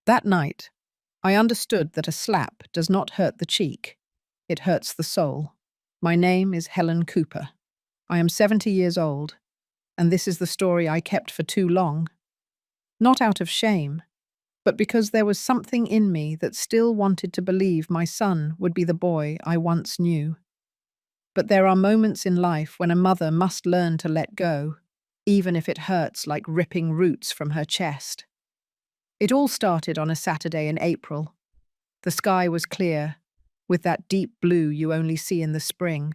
That night, I understood that a slap does not hurt the cheek, it hurts the soul. My name is Helen Cooper. I am 70 years old, and this is the story I kept for too long. Not out of shame, but because there was something in me that still wanted to believe my son would be the boy I once knew. But there are moments in life when a mother must learn to let go, even if it hurts like ripping roots from her chest. It all started on a Saturday in April. The sky was clear, with that deep blue you only see in the spring.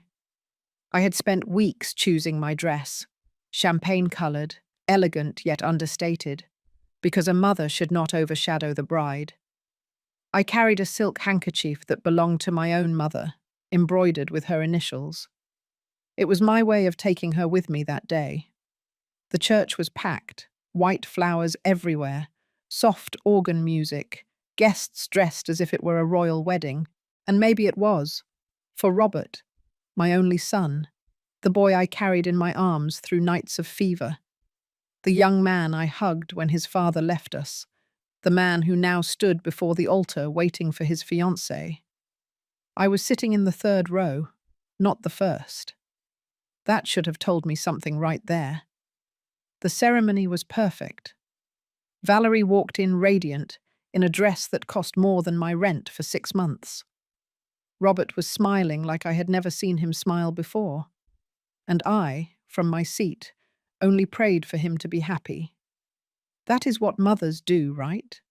I had spent weeks choosing my dress, champagne-coloured, elegant yet understated, because a mother should not overshadow the bride. I carried a silk handkerchief that belonged to my own mother, embroidered with her initials. It was my way of taking her with me that day. The church was packed, white flowers everywhere, soft organ music, guests dressed as if it were a royal wedding, and maybe it was, for Robert, my only son, the boy I carried in my arms through nights of fever, the young man I hugged when his father left us, the man who now stood before the altar waiting for his fiancée. I was sitting in the third row, not the first. That should have told me something right there. The ceremony was perfect. Valerie walked in radiant, in a dress that cost more than my rent for 6 months. Robert was smiling like I had never seen him smile before. And I, from my seat, only prayed for him to be happy. That is what mothers do, right?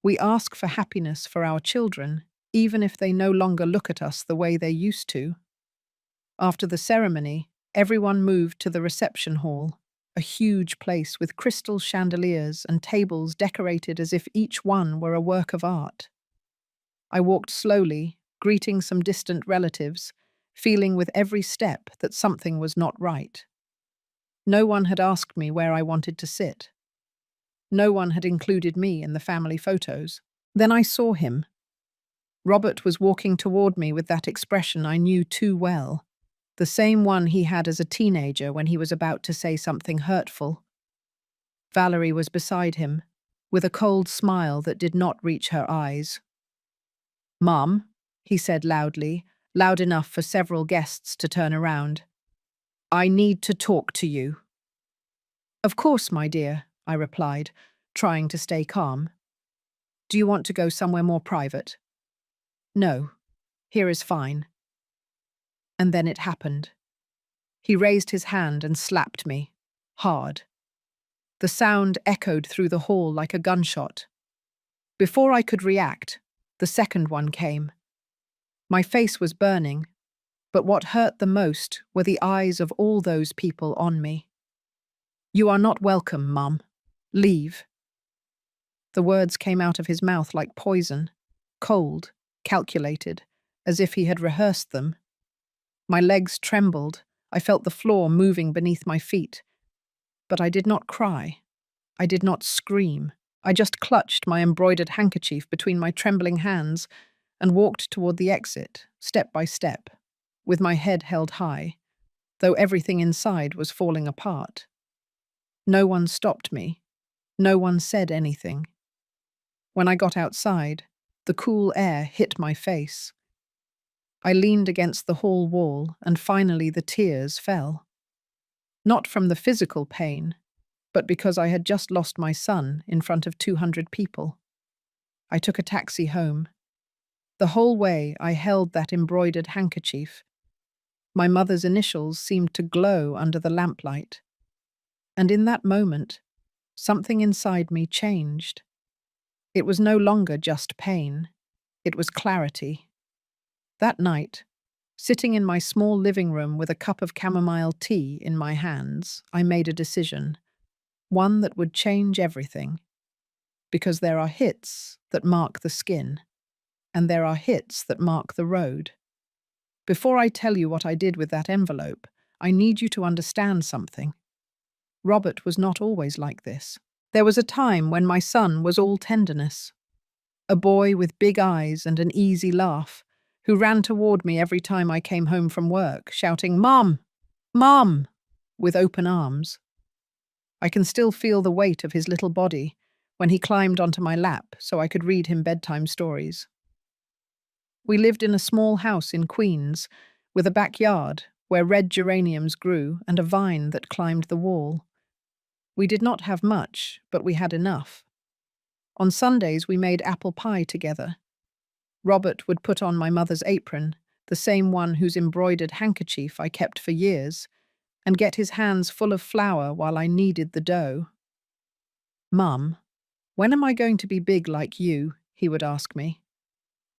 We ask for happiness for our children, even if they no longer look at us the way they used to. After the ceremony, everyone moved to the reception hall, a huge place with crystal chandeliers and tables decorated as if each one were a work of art. I walked slowly, greeting some distant relatives, feeling with every step that something was not right. No one had asked me where I wanted to sit. No one had included me in the family photos. Then I saw him. Robert was walking toward me with that expression I knew too well, the same one he had as a teenager when he was about to say something hurtful. Valerie was beside him, with a cold smile that did not reach her eyes. "Mum," he said loudly, loud enough for several guests to turn around. "I need to talk to you." "Of course, my dear," I replied, trying to stay calm. "Do you want to go somewhere more private?" "No, here is fine." And then it happened. He raised his hand and slapped me, hard. The sound echoed through the hall like a gunshot. Before I could react, the second one came. My face was burning, but what hurt the most were the eyes of all those people on me. "You are not welcome, Mum. Leave." The words came out of his mouth like poison, cold, calculated, as if he had rehearsed them. My legs trembled. I felt the floor moving beneath my feet. But I did not cry. I did not scream. I just clutched my embroidered handkerchief between my trembling hands and walked toward the exit, step by step, with my head held high, though everything inside was falling apart. No one stopped me. No one said anything. When I got outside, the cool air hit my face. I leaned against the hall wall, and finally the tears fell. Not from the physical pain, but because I had just lost my son in front of 200 people. I took a taxi home. The whole way I held that embroidered handkerchief. My mother's initials seemed to glow under the lamplight. And in that moment, something inside me changed. It was no longer just pain. It was clarity. That night, sitting in my small living room with a cup of chamomile tea in my hands, I made a decision, one that would change everything. Because there are hits that mark the skin, and there are hits that mark the road. Before I tell you what I did with that envelope, I need you to understand something. Robert was not always like this. There was a time when my son was all tenderness. A boy with big eyes and an easy laugh, who ran toward me every time I came home from work, shouting, "Mom! Mom!" with open arms. I can still feel the weight of his little body, when he climbed onto my lap so I could read him bedtime stories. We lived in a small house in Queens, with a backyard where red geraniums grew and a vine that climbed the wall. We did not have much, but we had enough. On Sundays we made apple pie together. Robert would put on my mother's apron, the same one whose embroidered handkerchief I kept for years, and get his hands full of flour while I kneaded the dough. "Mum, when am I going to be big like you?" he would ask me.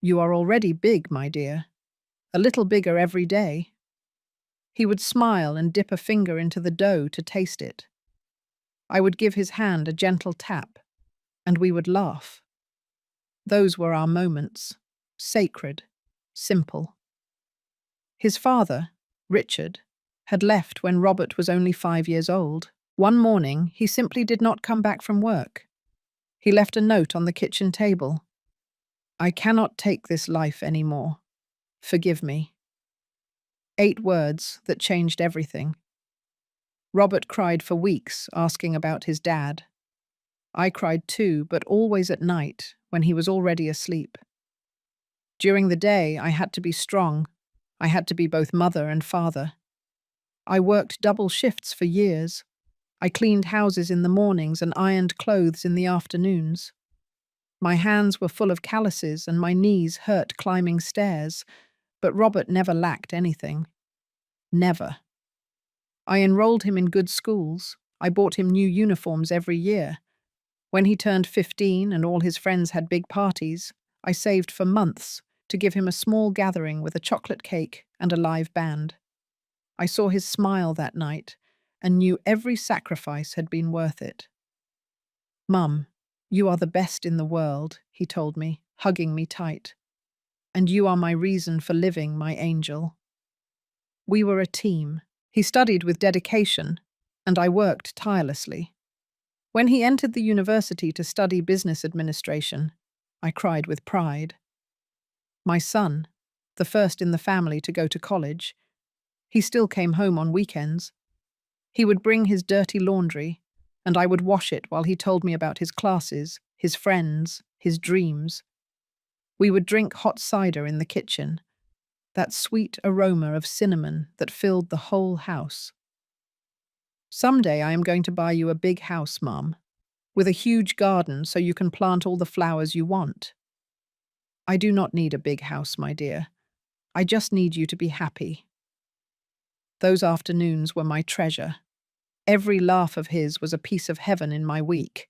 "You are already big, my dear. A little bigger every day." He would smile and dip a finger into the dough to taste it. I would give his hand a gentle tap, and we would laugh. Those were our moments, sacred, simple. His father, Richard, had left when Robert was only 5 years old. One morning, he simply did not come back from work. He left a note on the kitchen table. "I cannot take this life anymore. Forgive me." 8 words that changed everything. Robert cried for weeks, asking about his dad. I cried too, but always at night, when he was already asleep. During the day, I had to be strong. I had to be both mother and father. I worked double shifts for years. I cleaned houses in the mornings and ironed clothes in the afternoons. My hands were full of calluses and my knees hurt climbing stairs, but Robert never lacked anything. Never. I enrolled him in good schools. I bought him new uniforms every year. When he turned 15 and all his friends had big parties, I saved for months to give him a small gathering with a chocolate cake and a live band. I saw his smile that night and knew every sacrifice had been worth it. "Mum, you are the best in the world," he told me, hugging me tight. "And you are my reason for living, my angel." We were a team. He studied with dedication, and I worked tirelessly. When he entered the university to study business administration, I cried with pride. My son, the first in the family to go to college, he still came home on weekends. He would bring his dirty laundry, and I would wash it while he told me about his classes, his friends, his dreams. We would drink hot cider in the kitchen, that sweet aroma of cinnamon that filled the whole house. "Someday I am going to buy you a big house, Mum, with a huge garden so you can plant all the flowers you want." "I do not need a big house, my dear. I just need you to be happy." Those afternoons were my treasure. Every laugh of his was a piece of heaven in my week.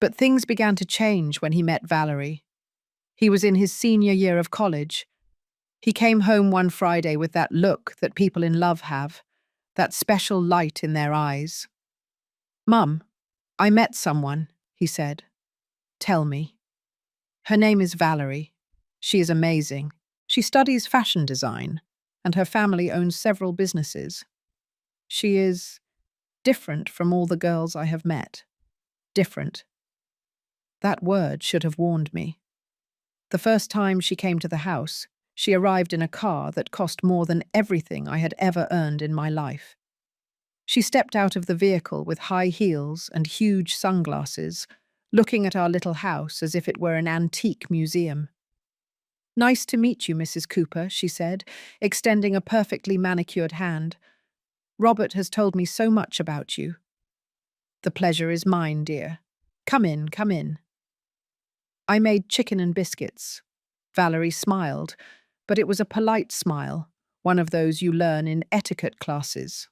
But things began to change when he met Valerie. He was in his senior year of college. He came home one Friday with that look that people in love have, that special light in their eyes. "Mum, I met someone," he said. "Tell me." "Her name is Valerie. She is amazing. She studies fashion design, and her family owns several businesses. She is different from all the girls I have met. Different." That word should have warned me. The first time she came to the house, she arrived in a car that cost more than everything I had ever earned in my life. She stepped out of the vehicle with high heels and huge sunglasses, looking at our little house as if it were an antique museum. "Nice to meet you, Mrs. Cooper," she said, extending a perfectly manicured hand. "Robert has told me so much about you." "The pleasure is mine, dear. Come in, come in." I made chicken and biscuits. Valerie smiled, but it was a polite smile, one of those you learn in etiquette classes.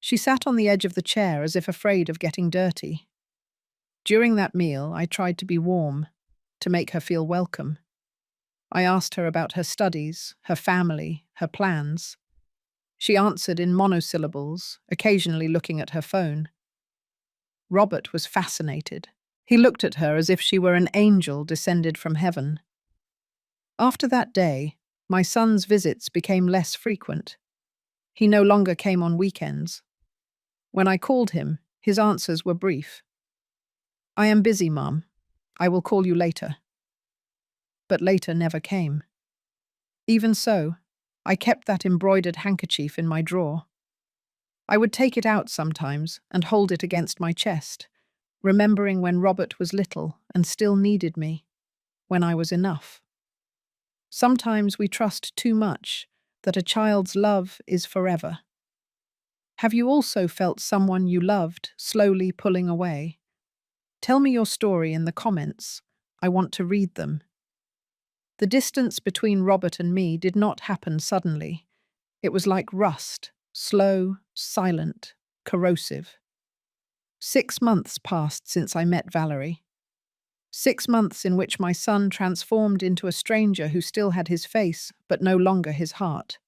She sat on the edge of the chair as if afraid of getting dirty. During that meal, I tried to be warm, to make her feel welcome. I asked her about her studies, her family, her plans. She answered in monosyllables, occasionally looking at her phone. Robert was fascinated. He looked at her as if she were an angel descended from heaven. After that day, my son's visits became less frequent. He no longer came on weekends. When I called him, his answers were brief. "I am busy, Mum. I will call you later." But later never came. Even so, I kept that embroidered handkerchief in my drawer. I would take it out sometimes and hold it against my chest, remembering when Robert was little and still needed me, when I was enough. Sometimes we trust too much that a child's love is forever. Have you also felt someone you loved slowly pulling away? Tell me your story in the comments. I want to read them. The distance between Robert and me did not happen suddenly. It was like rust, slow, silent, corrosive. 6 months passed since I met Valerie. 6 months in which my son transformed into a stranger who still had his face, but no longer his heart.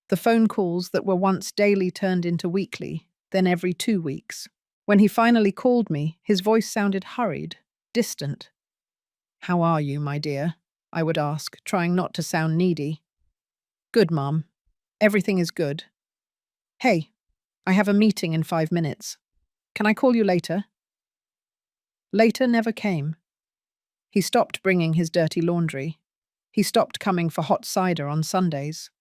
The phone calls that were once daily turned into weekly, then every 2 weeks. When he finally called me, his voice sounded hurried, distant. "How are you, my dear?" I would ask, trying not to sound needy. "Good, Mom. Everything is good. Hey, I have a meeting in 5 minutes. Can I call you later?" Later never came. He stopped bringing his dirty laundry. He stopped coming for hot cider on Sundays.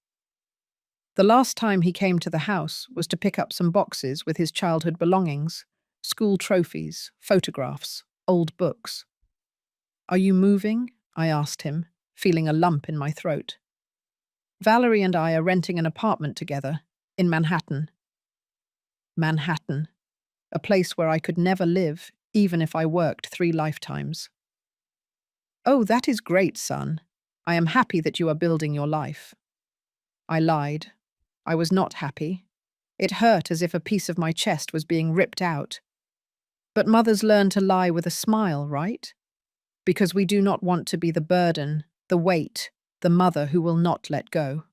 The last time he came to the house was to pick up some boxes with his childhood belongings, school trophies, photographs, old books. "Are you moving?" I asked him, feeling a lump in my throat. "Valerie and I are renting an apartment together, in Manhattan." Manhattan, a place where I could never live, even if I worked 3 lifetimes. "Oh, that is great, son. I am happy that you are building your life." I lied. I was not happy. It hurt as if a piece of my chest was being ripped out. But mothers learn to lie with a smile, right? Because we do not want to be the burden, the weight, the mother who will not let go.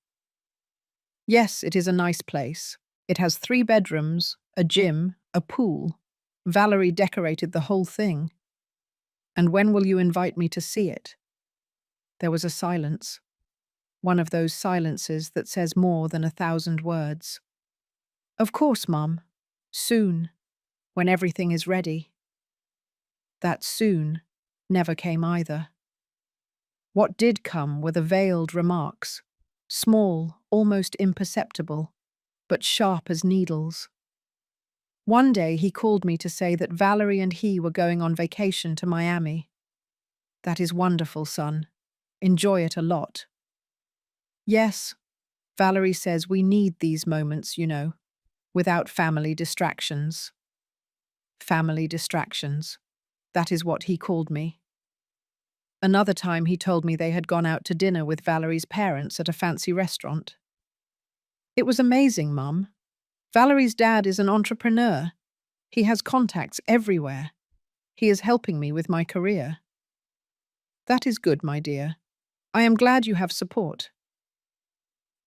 Yes, it is a nice place. It has 3 bedrooms, a gym, a pool. Valerie decorated the whole thing. "And when will you invite me to see it?" There was a silence. One of those silences that says more than 1,000 words. "Of course, Mum. Soon. When everything is ready." That soon never came either. What did come were the veiled remarks, small, almost imperceptible, but sharp as needles. One day he called me to say that Valerie and he were going on vacation to Miami. "That is wonderful, son. Enjoy it a lot." Yes, Valerie says we need these moments, without family distractions. Family distractions. That is what he called me. Another time he told me they had gone out to dinner with Valerie's parents at a fancy restaurant. "It was amazing, Mum. Valerie's dad is an entrepreneur. He has contacts everywhere. He is helping me with my career." That is good, my dear. I am glad you have support.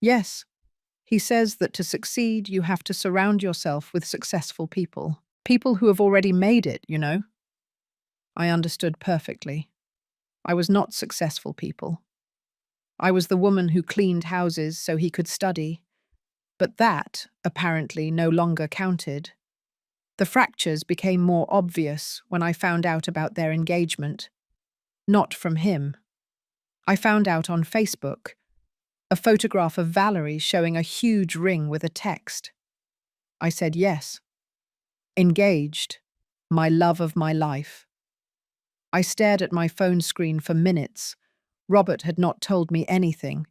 Yes, he says that to succeed, you have to surround yourself with successful people. People who have already made it. I understood perfectly. I was not successful people. I was the woman who cleaned houses so he could study. But that, apparently, no longer counted. The fractures became more obvious when I found out about their engagement. Not from him. I found out on Facebook. A photograph of Valerie showing a huge ring with a text. I said yes. Engaged. My love of my life. I stared at my phone screen for minutes. Robert had not told me anything.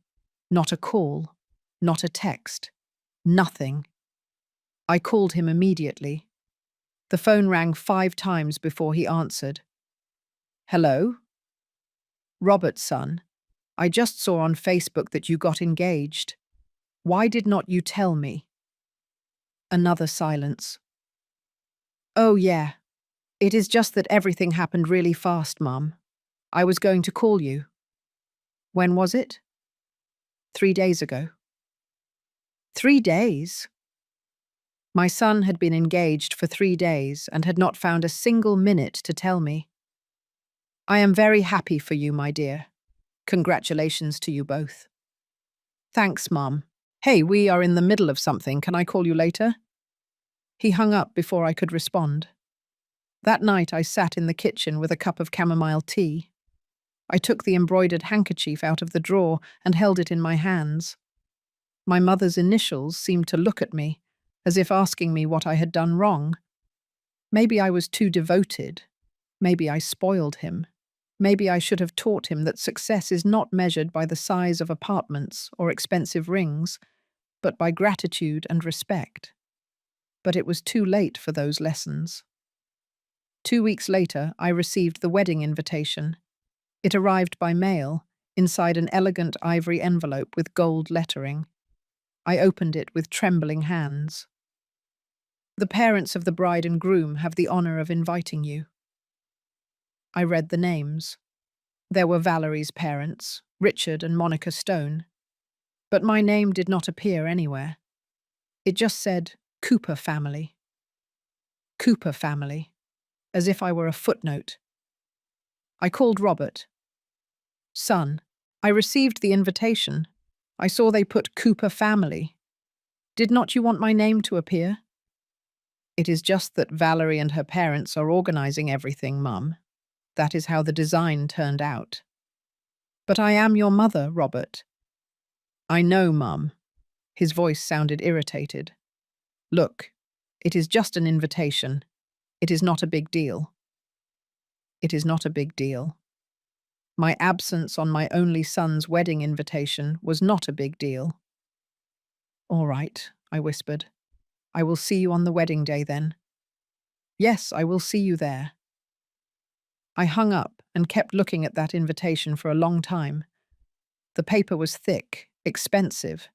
Not a call. Not a text. Nothing. I called him immediately. The phone rang 5 times before he answered. "Hello?" "Robert's son. I just saw on Facebook that you got engaged. Why did not you tell me?" Another silence. "Oh, yeah. It is just that everything happened really fast, Mum. I was going to call you." "When was it?" 3 days ago." 3 days? My son had been engaged for 3 days and had not found a single minute to tell me. "I am very happy for you, my dear. Congratulations to you both." "Thanks, Mom. Hey, we are in the middle of something. Can I call you later?" He hung up before I could respond. That night I sat in the kitchen with a cup of chamomile tea. I took the embroidered handkerchief out of the drawer and held it in my hands. My mother's initials seemed to look at me, as if asking me what I had done wrong. Maybe I was too devoted. Maybe I spoiled him. Maybe I should have taught him that success is not measured by the size of apartments or expensive rings, but by gratitude and respect. But it was too late for those lessons. 2 weeks later, I received the wedding invitation. It arrived by mail, inside an elegant ivory envelope with gold lettering. I opened it with trembling hands. The parents of the bride and groom have the honor of inviting you. I read the names. There were Valerie's parents, Richard and Monica Stone. But my name did not appear anywhere. It just said, Cooper family. Cooper family, as if I were a footnote. I called Robert. Son, I received the invitation. I saw they put Cooper family. Did not you want my name to appear? It is just that Valerie and her parents are organizing everything, Mum. That is how the design turned out. But I am your mother, Robert. I know, Mum. His voice sounded irritated. Look, it is just an invitation. It is not a big deal. It is not a big deal. My absence on my only son's wedding invitation was not a big deal. All right, I whispered. I will see you on the wedding day then. Yes, I will see you there. I hung up and kept looking at that invitation for a long time. The paper was thick, expensive.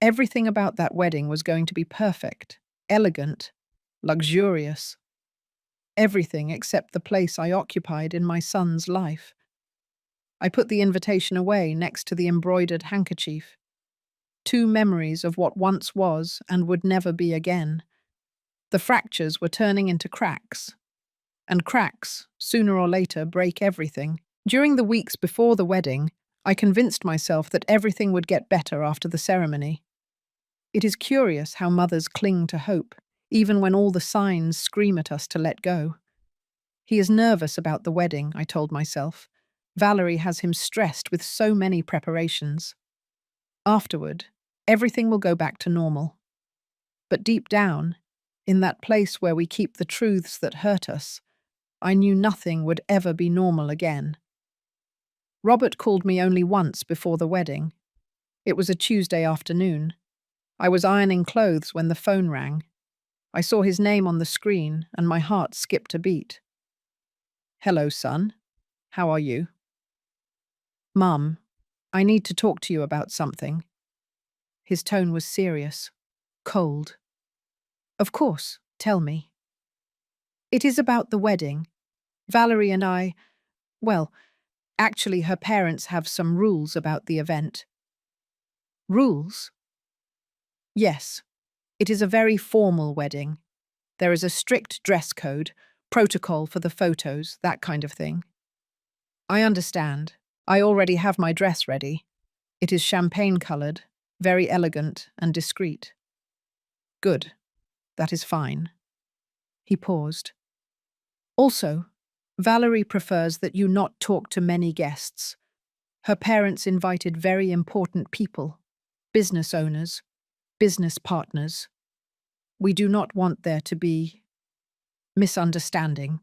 Everything about that wedding was going to be perfect, elegant, luxurious. Everything except the place I occupied in my son's life. I put the invitation away next to the embroidered handkerchief. Two memories of what once was and would never be again. The fractures were turning into cracks. And cracks, sooner or later, break everything. During the weeks before the wedding, I convinced myself that everything would get better after the ceremony. It is curious how mothers cling to hope, even when all the signs scream at us to let go. He is nervous about the wedding, I told myself. Valerie has him stressed with so many preparations. Afterward, everything will go back to normal. But deep down, in that place where we keep the truths that hurt us, I knew nothing would ever be normal again. Robert called me only once before the wedding. It was a Tuesday afternoon. I was ironing clothes when the phone rang. I saw his name on the screen and my heart skipped a beat. Hello, son. How are you? Mum, I need to talk to you about something. His tone was serious, cold. Of course, tell me. It is about the wedding. Valerie and I, well, actually her parents have some rules about the event. Rules? Yes. It is a very formal wedding. There is a strict dress code, protocol for the photos, that kind of thing. I understand. I already have my dress ready. It is champagne-coloured, very elegant and discreet. Good. That is fine. He paused. Also, Valerie prefers that you not talk to many guests. Her parents invited very important people, business owners, business partners. We do not want there to be misunderstandings.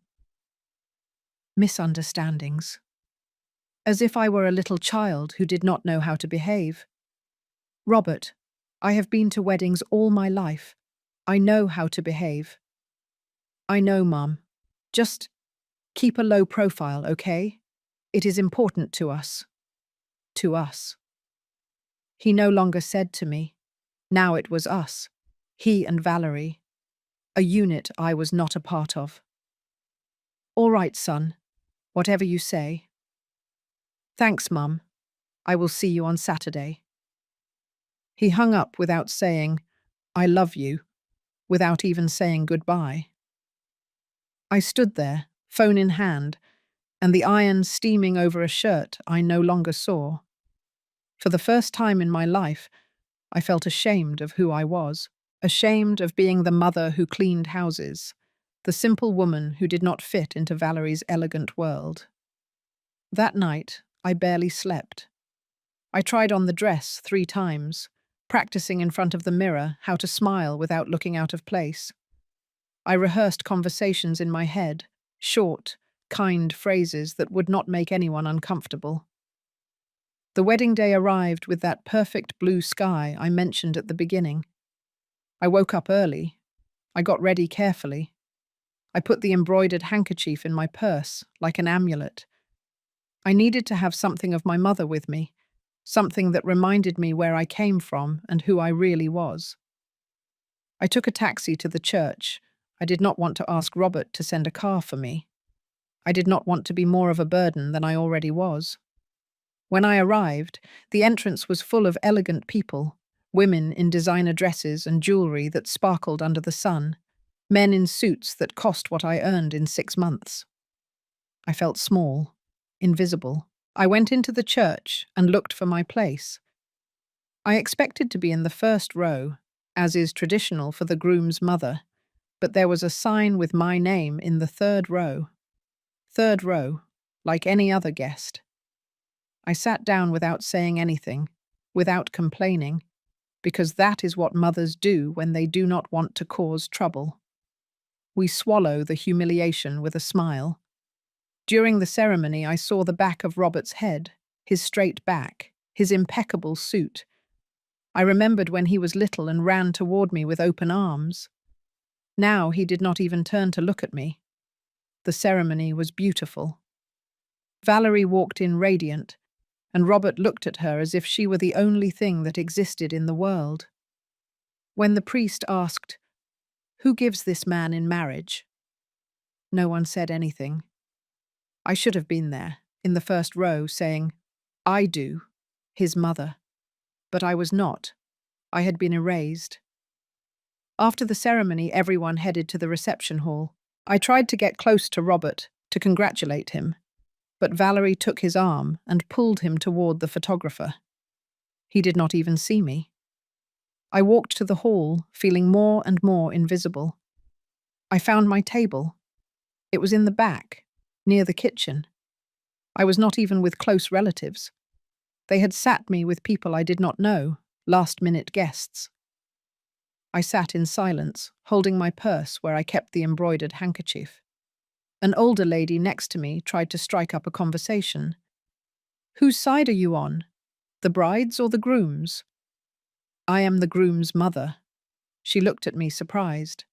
As if I were a little child who did not know how to behave. Robert, I have been to weddings all my life. I know how to behave. I know, Mum. Just keep a low profile, okay? It is important to us. To us. He no longer said to me. Now it was us. He and Valerie. A unit I was not a part of. All right, son. Whatever you say. Thanks, Mum. I will see you on Saturday. He hung up without saying, I love you, without even saying goodbye. I stood there, phone in hand, and the iron steaming over a shirt I no longer saw. For the first time in my life, I felt ashamed of who I was, ashamed of being the mother who cleaned houses, the simple woman who did not fit into Valerie's elegant world. That night, I barely slept. I tried on the dress 3 times, practicing in front of the mirror how to smile without looking out of place. I rehearsed conversations in my head, short, kind phrases that would not make anyone uncomfortable. The wedding day arrived with that perfect blue sky I mentioned at the beginning. I woke up early. I got ready carefully. I put the embroidered handkerchief in my purse, like an amulet. I needed to have something of my mother with me, something that reminded me where I came from and who I really was. I took a taxi to the church. I did not want to ask Robert to send a car for me. I did not want to be more of a burden than I already was. When I arrived, the entrance was full of elegant people, women in designer dresses and jewelry that sparkled under the sun, men in suits that cost what I earned in 6 months. I felt small, invisible. I went into the church and looked for my place. I expected to be in the first row, as is traditional for the groom's mother, but there was a sign with my name in the third row. Third row, like any other guest. I sat down without saying anything, without complaining, because that is what mothers do when they do not want to cause trouble. We swallow the humiliation with a smile. During the ceremony, I saw the back of Robert's head, his straight back, his impeccable suit. I remembered when he was little and ran toward me with open arms. Now he did not even turn to look at me. The ceremony was beautiful. Valerie walked in radiant, and Robert looked at her as if she were the only thing that existed in the world. When the priest asked, "Who gives this man in marriage?" no one said anything. I should have been there, in the first row, saying, "I do, his mother." But I was not. I had been erased. After the ceremony, everyone headed to the reception hall. I tried to get close to Robert, to congratulate him, but Valerie took his arm and pulled him toward the photographer. He did not even see me. I walked to the hall, feeling more and more invisible. I found my table. It was in the back, near the kitchen. I was not even with close relatives. They had sat me with people I did not know, last-minute guests. I sat in silence, holding my purse where I kept the embroidered handkerchief. An older lady next to me tried to strike up a conversation. "Whose side are you on? The bride's or the groom's?" "I am the groom's mother." She looked at me surprised.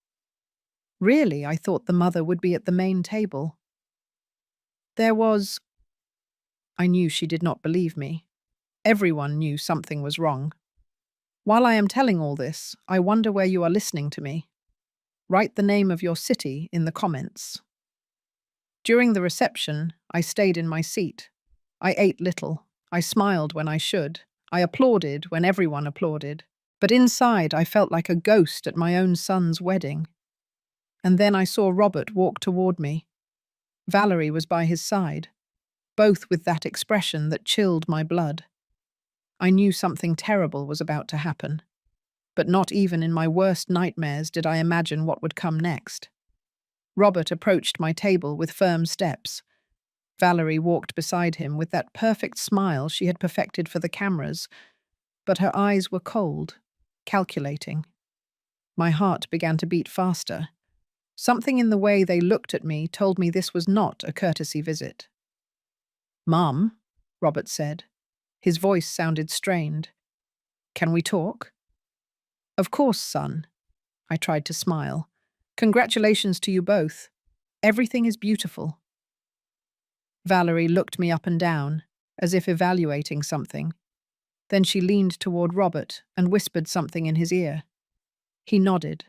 Really, I thought the mother would be at the main table. There was... I knew she did not believe me. Everyone knew something was wrong. While I am telling all this, I wonder where you are listening to me. Write the name of your city in the comments. During the reception, I stayed in my seat. I ate little. I smiled when I should. I applauded when everyone applauded. But inside, I felt like a ghost at my own son's wedding. And then I saw Robert walk toward me. Valerie was by his side, both with that expression that chilled my blood. I knew something terrible was about to happen, but not even in my worst nightmares did I imagine what would come next. Robert approached my table with firm steps. Valerie walked beside him with that perfect smile she had perfected for the cameras, but her eyes were cold, calculating. My heart began to beat faster. Something in the way they looked at me told me this was not a courtesy visit. "Mum," Robert said. His voice sounded strained. "Can we talk?" "Of course, son." I tried to smile. "Congratulations to you both. Everything is beautiful." Valerie looked me up and down, as if evaluating something. Then she leaned toward Robert and whispered something in his ear. He nodded.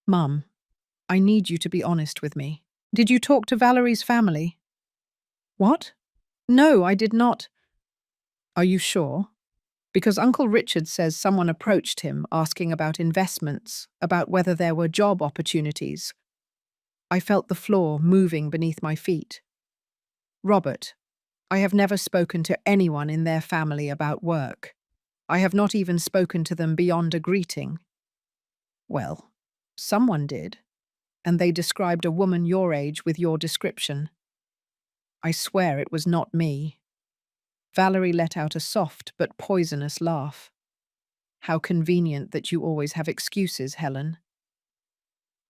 "Mum, I need you to be honest with me. Did you talk to Valerie's family?" "What? No, I did not." "Are you sure? Because Uncle Richard says someone approached him asking about investments, about whether there were job opportunities." I felt the floor moving beneath my feet. "Robert, I have never spoken to anyone in their family about work. I have not even spoken to them beyond a greeting." "Well, someone did, and they described a woman your age with your description." "I swear it was not me." Valerie let out a soft but poisonous laugh. "How convenient that you always have excuses, Helen."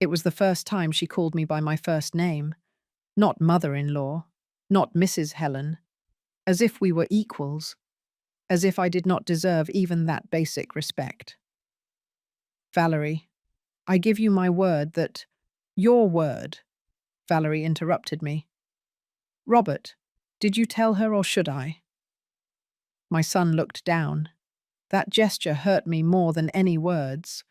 It was the first time she called me by my first name, not mother-in-law, not Mrs. Helen, as if we were equals, as if I did not deserve even that basic respect. Valerie, I give you my word that— Your word, Valerie interrupted me. Robert, did you tell her or should I? My son looked down. That gesture hurt me more than any words.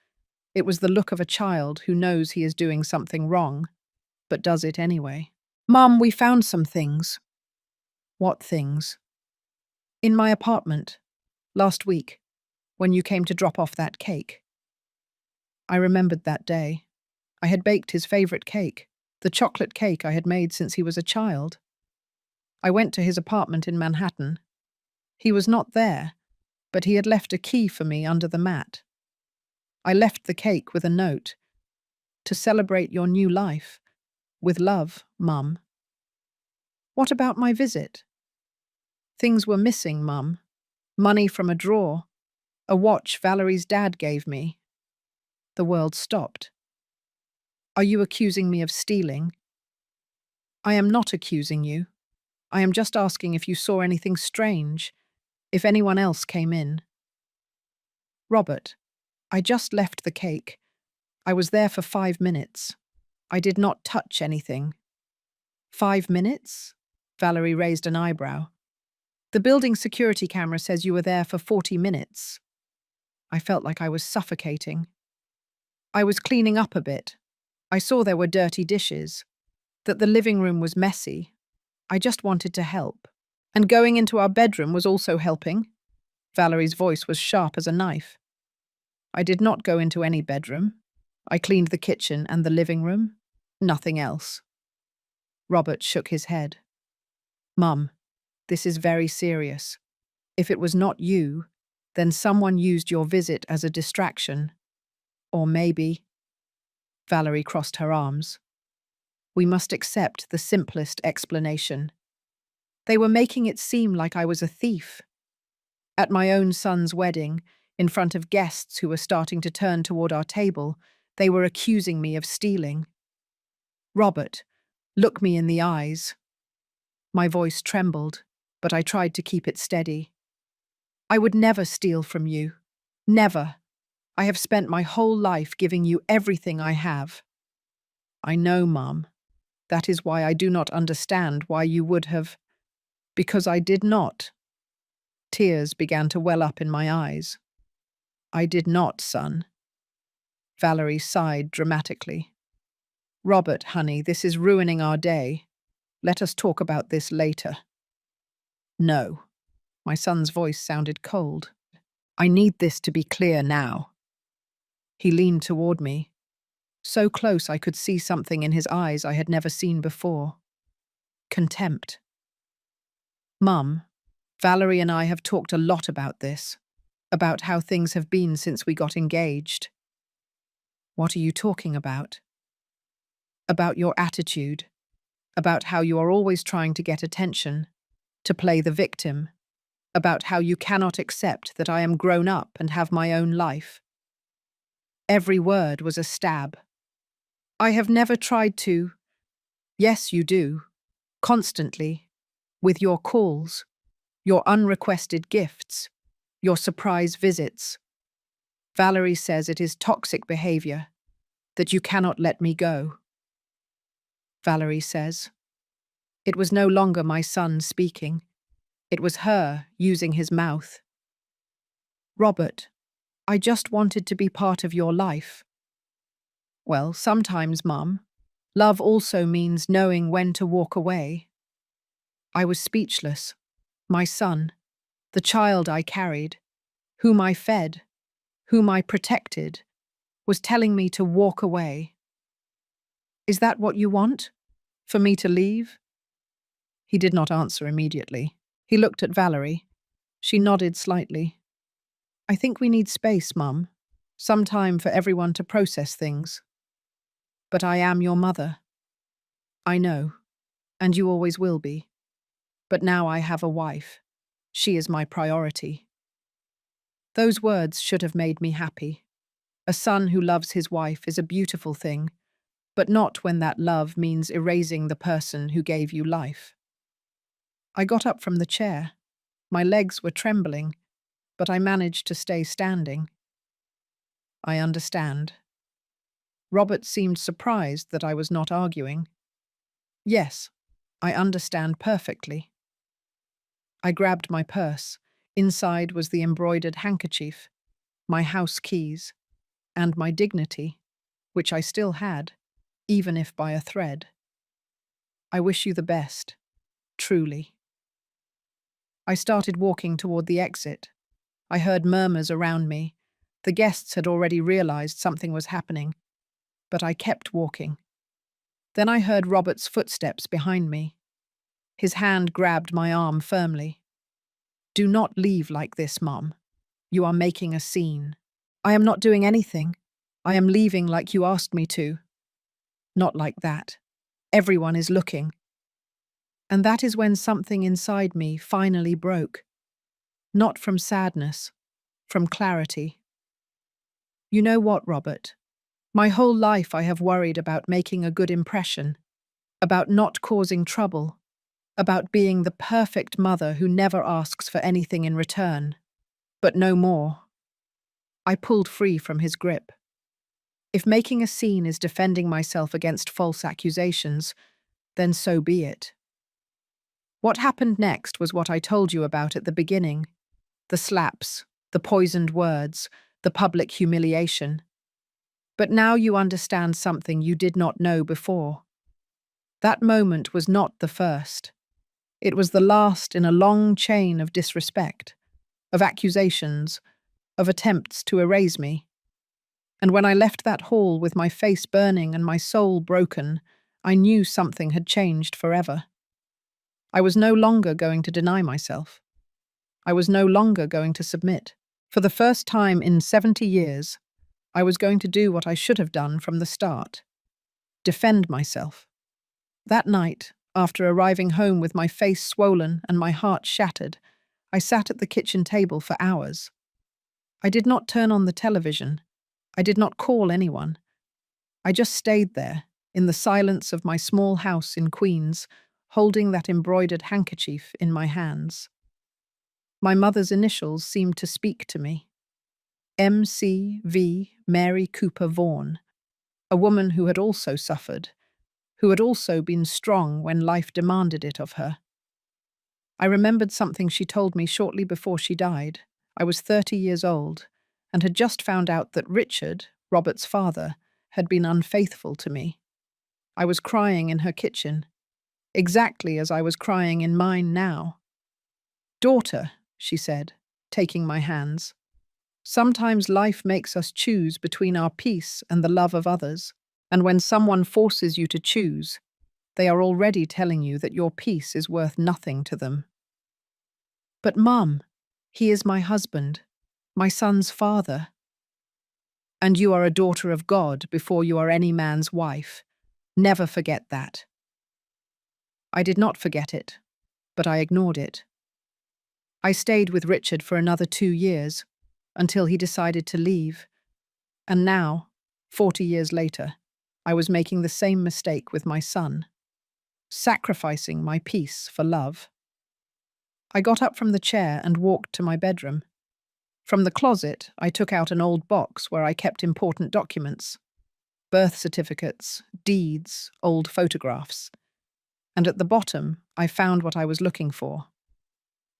It was the look of a child who knows he is doing something wrong, but does it anyway. Mum, we found some things. What things? In my apartment, last week, when you came to drop off that cake. I remembered that day. I had baked his favorite cake, the chocolate cake I had made since he was a child. I went to his apartment in Manhattan. He was not there, but he had left a key for me under the mat. I left the cake with a note. To celebrate your new life. With love, Mum. What about my visit? Things were missing, Mum. Money from a drawer. A watch Valerie's dad gave me. The world stopped. Are you accusing me of stealing? I am not accusing you. I am just asking if you saw anything strange, if anyone else came in. Robert, I just left the cake. I was there for 5 minutes. I did not touch anything. 5 minutes? Valerie raised an eyebrow. The building security camera says you were there for 40 minutes. I felt like I was suffocating. I was cleaning up a bit. I saw there were dirty dishes, that the living room was messy. I just wanted to help. And going into our bedroom was also helping. Valerie's voice was sharp as a knife. I did not go into any bedroom. I cleaned the kitchen and the living room. Nothing else. Robert shook his head. Mum, this is very serious. If it was not you, then someone used your visit as a distraction. Or maybe— Valerie crossed her arms. We must accept the simplest explanation. They were making it seem like I was a thief. At my own son's wedding, in front of guests who were starting to turn toward our table, they were accusing me of stealing. Robert, look me in the eyes. My voice trembled, but I tried to keep it steady. I would never steal from you. Never. I have spent my whole life giving you everything I have. I know, Mum. That is why I do not understand why you would have— Because I did not. Tears began to well up in my eyes. I did not, son. Valerie sighed dramatically. Robert, honey, this is ruining our day. Let us talk about this later. No. My son's voice sounded cold. I need this to be clear now. He leaned toward me. So close I could see something in his eyes I had never seen before. Contempt. Mum, Valerie and I have talked a lot about this, about how things have been since we got engaged. What are you talking about? About your attitude, about how you are always trying to get attention, to play the victim, about how you cannot accept that I am grown up and have my own life. Every word was a stab. I have never tried to— Yes, you do. Constantly. With your calls, your unrequested gifts, your surprise visits. Valerie says it is toxic behavior, that you cannot let me go. Valerie says. It was no longer my son speaking. It was her using his mouth. Robert, I just wanted to be part of your life. Well, sometimes, Mum, love also means knowing when to walk away. I was speechless. My son, the child I carried, whom I fed, whom I protected, was telling me to walk away. Is that what you want? For me to leave? He did not answer immediately. He looked at Valerie. She nodded slightly. I think we need space, Mum. Some time for everyone to process things. But I am your mother. I know, and you always will be. But now I have a wife. She is my priority. Those words should have made me happy. A son who loves his wife is a beautiful thing, but not when that love means erasing the person who gave you life. I got up from the chair. My legs were trembling, but I managed to stay standing. I understand. Robert seemed surprised that I was not arguing. Yes, I understand perfectly. I grabbed my purse. Inside was the embroidered handkerchief, my house keys, and my dignity, which I still had, even if by a thread. I wish you the best, truly. I started walking toward the exit. I heard murmurs around me. The guests had already realized something was happening, but I kept walking. Then I heard Robert's footsteps behind me. His hand grabbed my arm firmly. Do not leave like this, Mom. You are making a scene. I am not doing anything. I am leaving like you asked me to. Not like that. Everyone is looking. And that is when something inside me finally broke. Not from sadness, from clarity. You know what, Robert? My whole life I have worried about making a good impression, about not causing trouble, about being the perfect mother who never asks for anything in return. But no more. I pulled free from his grip. If making a scene is defending myself against false accusations, then so be it. What happened next was what I told you about at the beginning. The slaps, the poisoned words, the public humiliation. But now you understand something you did not know before. That moment was not the first. It was the last in a long chain of disrespect, of accusations, of attempts to erase me. And when I left that hall with my face burning and my soul broken, I knew something had changed forever. I was no longer going to deny myself. I was no longer going to submit. For the first time in 70 years, I was going to do what I should have done from the start. Defend myself. That night, after arriving home with my face swollen and my heart shattered, I sat at the kitchen table for hours. I did not turn on the television. I did not call anyone. I just stayed there, in the silence of my small house in Queens, holding that embroidered handkerchief in my hands. My mother's initials seemed to speak to me. M.C.V. Mary Cooper Vaughan, a woman who had also suffered, who had also been strong when life demanded it of her. I remembered something she told me shortly before she died. I was 30 years old and had just found out that Richard, Robert's father, had been unfaithful to me. I was crying in her kitchen, exactly as I was crying in mine now. Daughter, she said, taking my hands, sometimes life makes us choose between our peace and the love of others, and when someone forces you to choose, they are already telling you that your peace is worth nothing to them. But Mum, he is my husband, my son's father. And you are a daughter of God before you are any man's wife. Never forget that. I did not forget it, but I ignored it. I stayed with Richard for another 2 years, until he decided to leave. And now, 40 years later, I was making the same mistake with my son, sacrificing my peace for love. I got up from the chair and walked to my bedroom. From the closet, I took out an old box where I kept important documents, birth certificates, deeds, old photographs. And at the bottom, I found what I was looking for.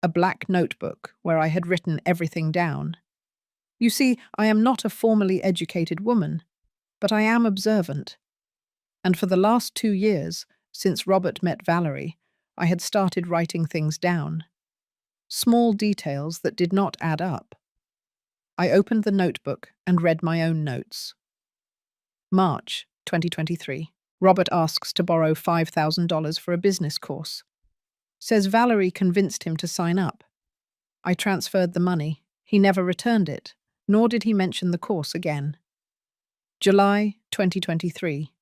A black notebook where I had written everything down. You see, I am not a formally educated woman, but I am observant. And for the last 2 years, since Robert met Valerie, I had started writing things down. Small details that did not add up. I opened the notebook and read my own notes. March 2023. Robert asks to borrow $5,000 for a business course. Says Valerie convinced him to sign up. I transferred the money. He never returned it, nor did he mention the course again. July 2023.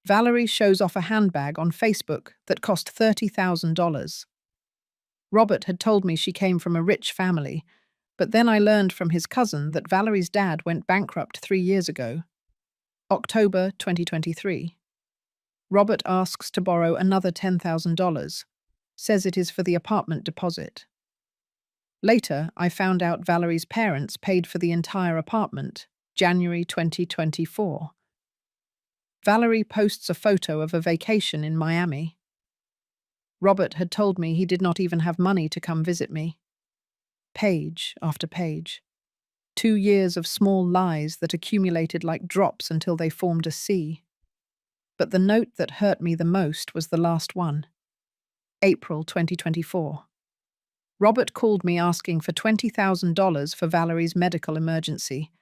Valerie shows off a handbag on Facebook that cost $30,000. Robert had told me she came from a rich family, but then I learned from his cousin that Valerie's dad went bankrupt 3 years ago. October 2023. Robert asks to borrow another $10,000, says it is for the apartment deposit. Later, I found out Valerie's parents paid for the entire apartment, January 2024. Valerie posts a photo of a vacation in Miami. Robert had told me he did not even have money to come visit me. Page after page. 2 years of small lies that accumulated like drops until they formed a sea. But the note that hurt me the most was the last one. April 2024. Robert called me asking for $20,000 for Valerie's medical emergency.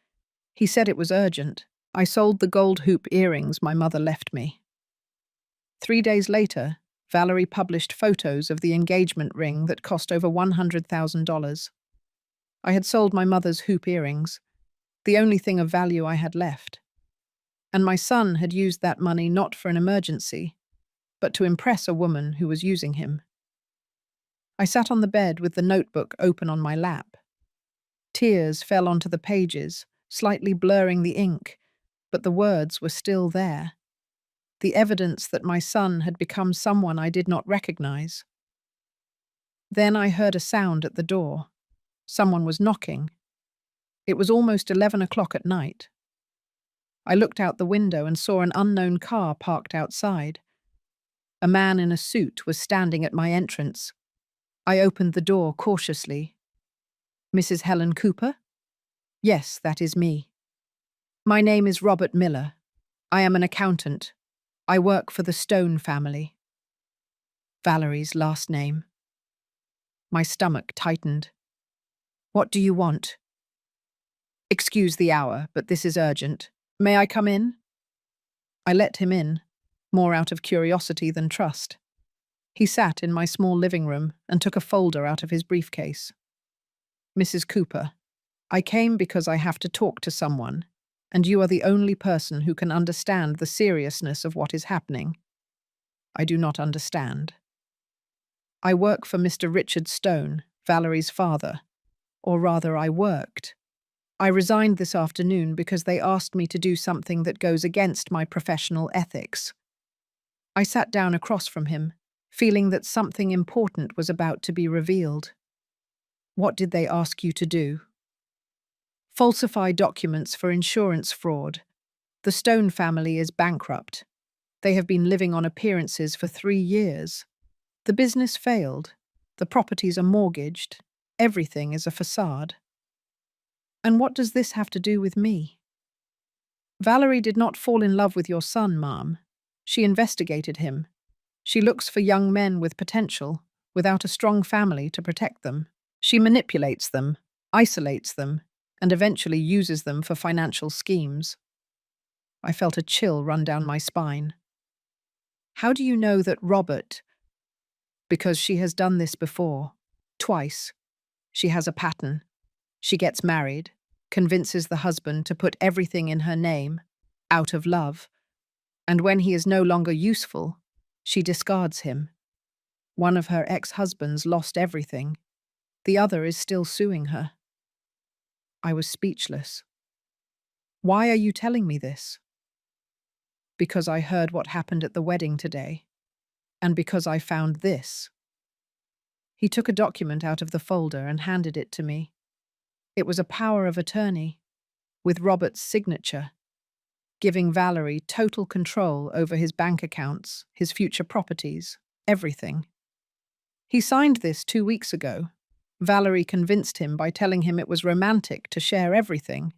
He said it was urgent. I sold the gold hoop earrings my mother left me. 3 days later, Valerie published photos of the engagement ring that cost over $100,000. I had sold my mother's hoop earrings, the only thing of value I had left. And my son had used that money not for an emergency, but to impress a woman who was using him. I sat on the bed with the notebook open on my lap. Tears fell onto the pages, slightly blurring the ink, but the words were still there. The evidence that my son had become someone I did not recognize. Then I heard a sound at the door. Someone was knocking. It was almost 11 o'clock at night. I looked out the window and saw an unknown car parked outside. A man in a suit was standing at my entrance. I opened the door cautiously. "Mrs. Helen Cooper?" "Yes, that is me." "My name is Robert Miller. I am an accountant. I work for the Stone family." Valerie's last name. My stomach tightened. "What do you want?" "Excuse the hour, but this is urgent. May I come in?" I let him in, more out of curiosity than trust. He sat in my small living room and took a folder out of his briefcase. "Mrs. Cooper, I came because I have to talk to someone, and you are the only person who can understand the seriousness of what is happening." "I do not understand." "I work for Mr. Richard Stone, Valerie's father. Or rather, I worked. I resigned this afternoon because they asked me to do something that goes against my professional ethics." I sat down across from him, feeling that something important was about to be revealed. "What did they ask you to do?" "Falsify documents for insurance fraud. The Stone family is bankrupt. They have been living on appearances for 3 years. The business failed. The properties are mortgaged. Everything is a facade." "And what does this have to do with me?" "Valerie did not fall in love with your son, Ma'am. She investigated him. She looks for young men with potential, without a strong family to protect them. She manipulates them, isolates them, and eventually uses them for financial schemes." I felt a chill run down my spine. "How do you know that Robert—" "Because she has done this before. Twice. She has a pattern. She gets married, convinces the husband to put everything in her name, out of love, and when he is no longer useful, she discards him. One of her ex-husbands lost everything. The other is still suing her." I was speechless. "Why are you telling me this?" "Because I heard what happened at the wedding today, and because I found this." He took a document out of the folder and handed it to me. It was a power of attorney, with Robert's signature, giving Valerie total control over his bank accounts, his future properties, everything. He signed this 2 weeks ago. Valerie convinced him by telling him it was romantic to share everything,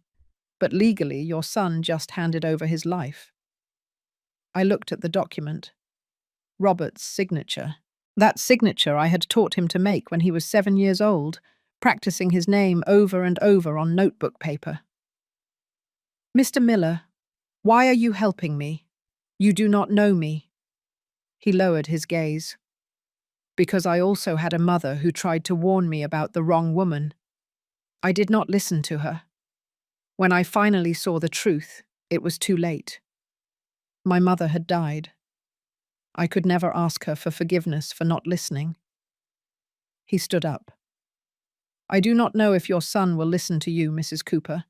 but legally your son just handed over his life. I looked at the document. Robert's signature. That signature I had taught him to make when he was 7 years old, practicing his name over and over on notebook paper. "Mr. Miller, why are you helping me? You do not know me." He lowered his gaze. "Because I also had a mother who tried to warn me about the wrong woman. I did not listen to her. When I finally saw the truth, it was too late. My mother had died. I could never ask her for forgiveness for not listening." He stood up. "I do not know if your son will listen to you, Mrs. Cooper.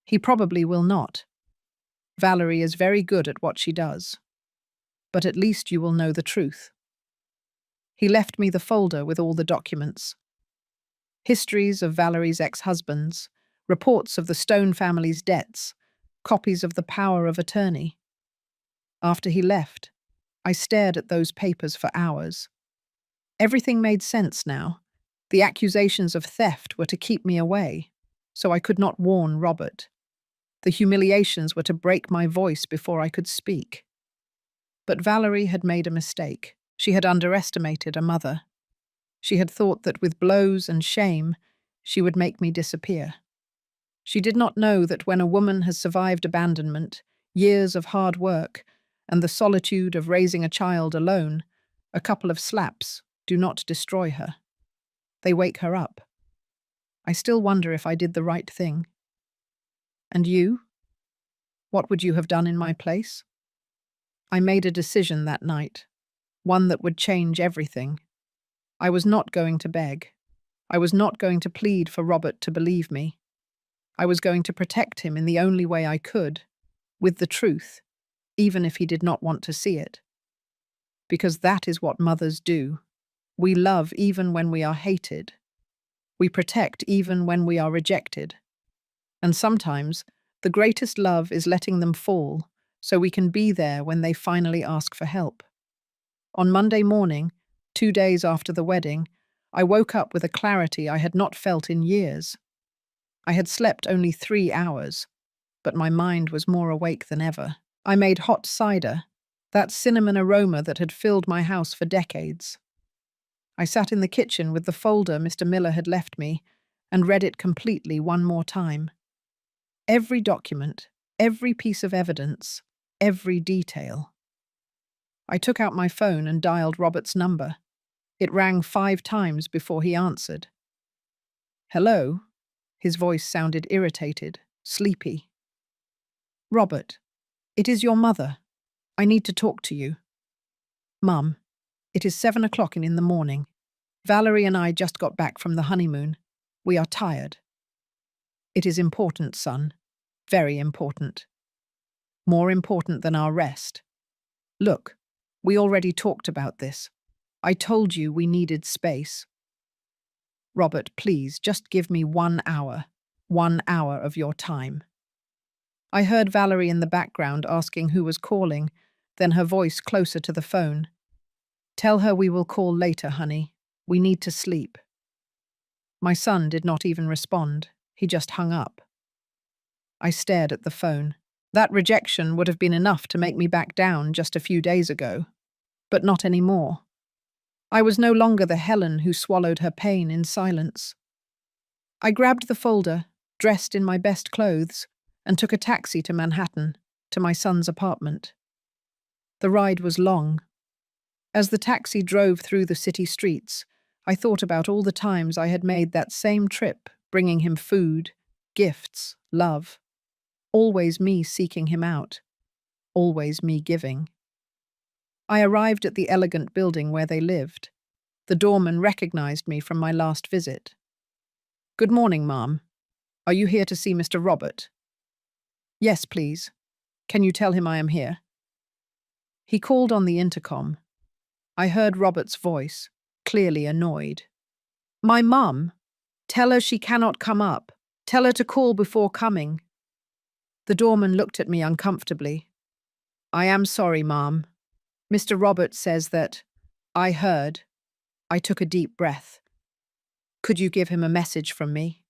He probably will not. Valerie is very good at what she does. But at least you will know the truth. He left me the folder with all the documents. Histories of Valerie's ex-husbands, reports of the Stone family's debts, copies of the power of attorney. After he left, I stared at those papers for hours. Everything made sense now. The accusations of theft were to keep me away, so I could not warn Robert. The humiliations were to break my voice before I could speak. But Valerie had made a mistake. She had underestimated a mother. She had thought that with blows and shame, she would make me disappear. She did not know that when a woman has survived abandonment, years of hard work, and the solitude of raising a child alone, a couple of slaps do not destroy her. They wake her up. I still wonder if I did the right thing. And you? What would you have done in my place? I made a decision that night, one that would change everything. I was not going to beg. I was not going to plead for Robert to believe me. I was going to protect him in the only way I could, with the truth, even if he did not want to see it. Because that is what mothers do. We love even when we are hated. We protect even when we are rejected. And sometimes, the greatest love is letting them fall so we can be there when they finally ask for help. On Monday morning, 2 days after the wedding, I woke up with a clarity I had not felt in years. I had slept only 3 hours, but my mind was more awake than ever. I made hot cider, that cinnamon aroma that had filled my house for decades. I sat in the kitchen with the folder Mr. Miller had left me and read it completely one more time. Every document, every piece of evidence, every detail. I took out my phone and dialed Robert's number. It rang 5 times before he answered. Hello? His voice sounded irritated, sleepy. Robert, it is your mother. I need to talk to you. Mum, it is 7 o'clock in the morning. Valerie and I just got back from the honeymoon. We are tired. It is important, son. Very important. More important than our rest. Look, we already talked about this. I told you we needed space. Robert, please, just give me 1 hour. 1 hour of your time. I heard Valerie in the background asking who was calling, then her voice closer to the phone. Tell her we will call later, honey. We need to sleep. My son did not even respond. He just hung up. I stared at the phone. That rejection would have been enough to make me back down just a few days ago. But not anymore. I was no longer the Helen who swallowed her pain in silence. I grabbed the folder, dressed in my best clothes, and took a taxi to Manhattan, to my son's apartment. The ride was long. As the taxi drove through the city streets, I thought about all the times I had made that same trip, bringing him food, gifts, love. Always me seeking him out. Always me giving. I arrived at the elegant building where they lived. The doorman recognized me from my last visit. Good morning, Ma'am. Are you here to see Mr. Robert? Yes, please. Can you tell him I am here? He called on the intercom. I heard Robert's voice, clearly annoyed. My mum. Tell her she cannot come up. Tell her to call before coming. The doorman looked at me uncomfortably. I am sorry, Ma'am. Mr. Robert says that. I heard. I took a deep breath. Could you give him a message from me?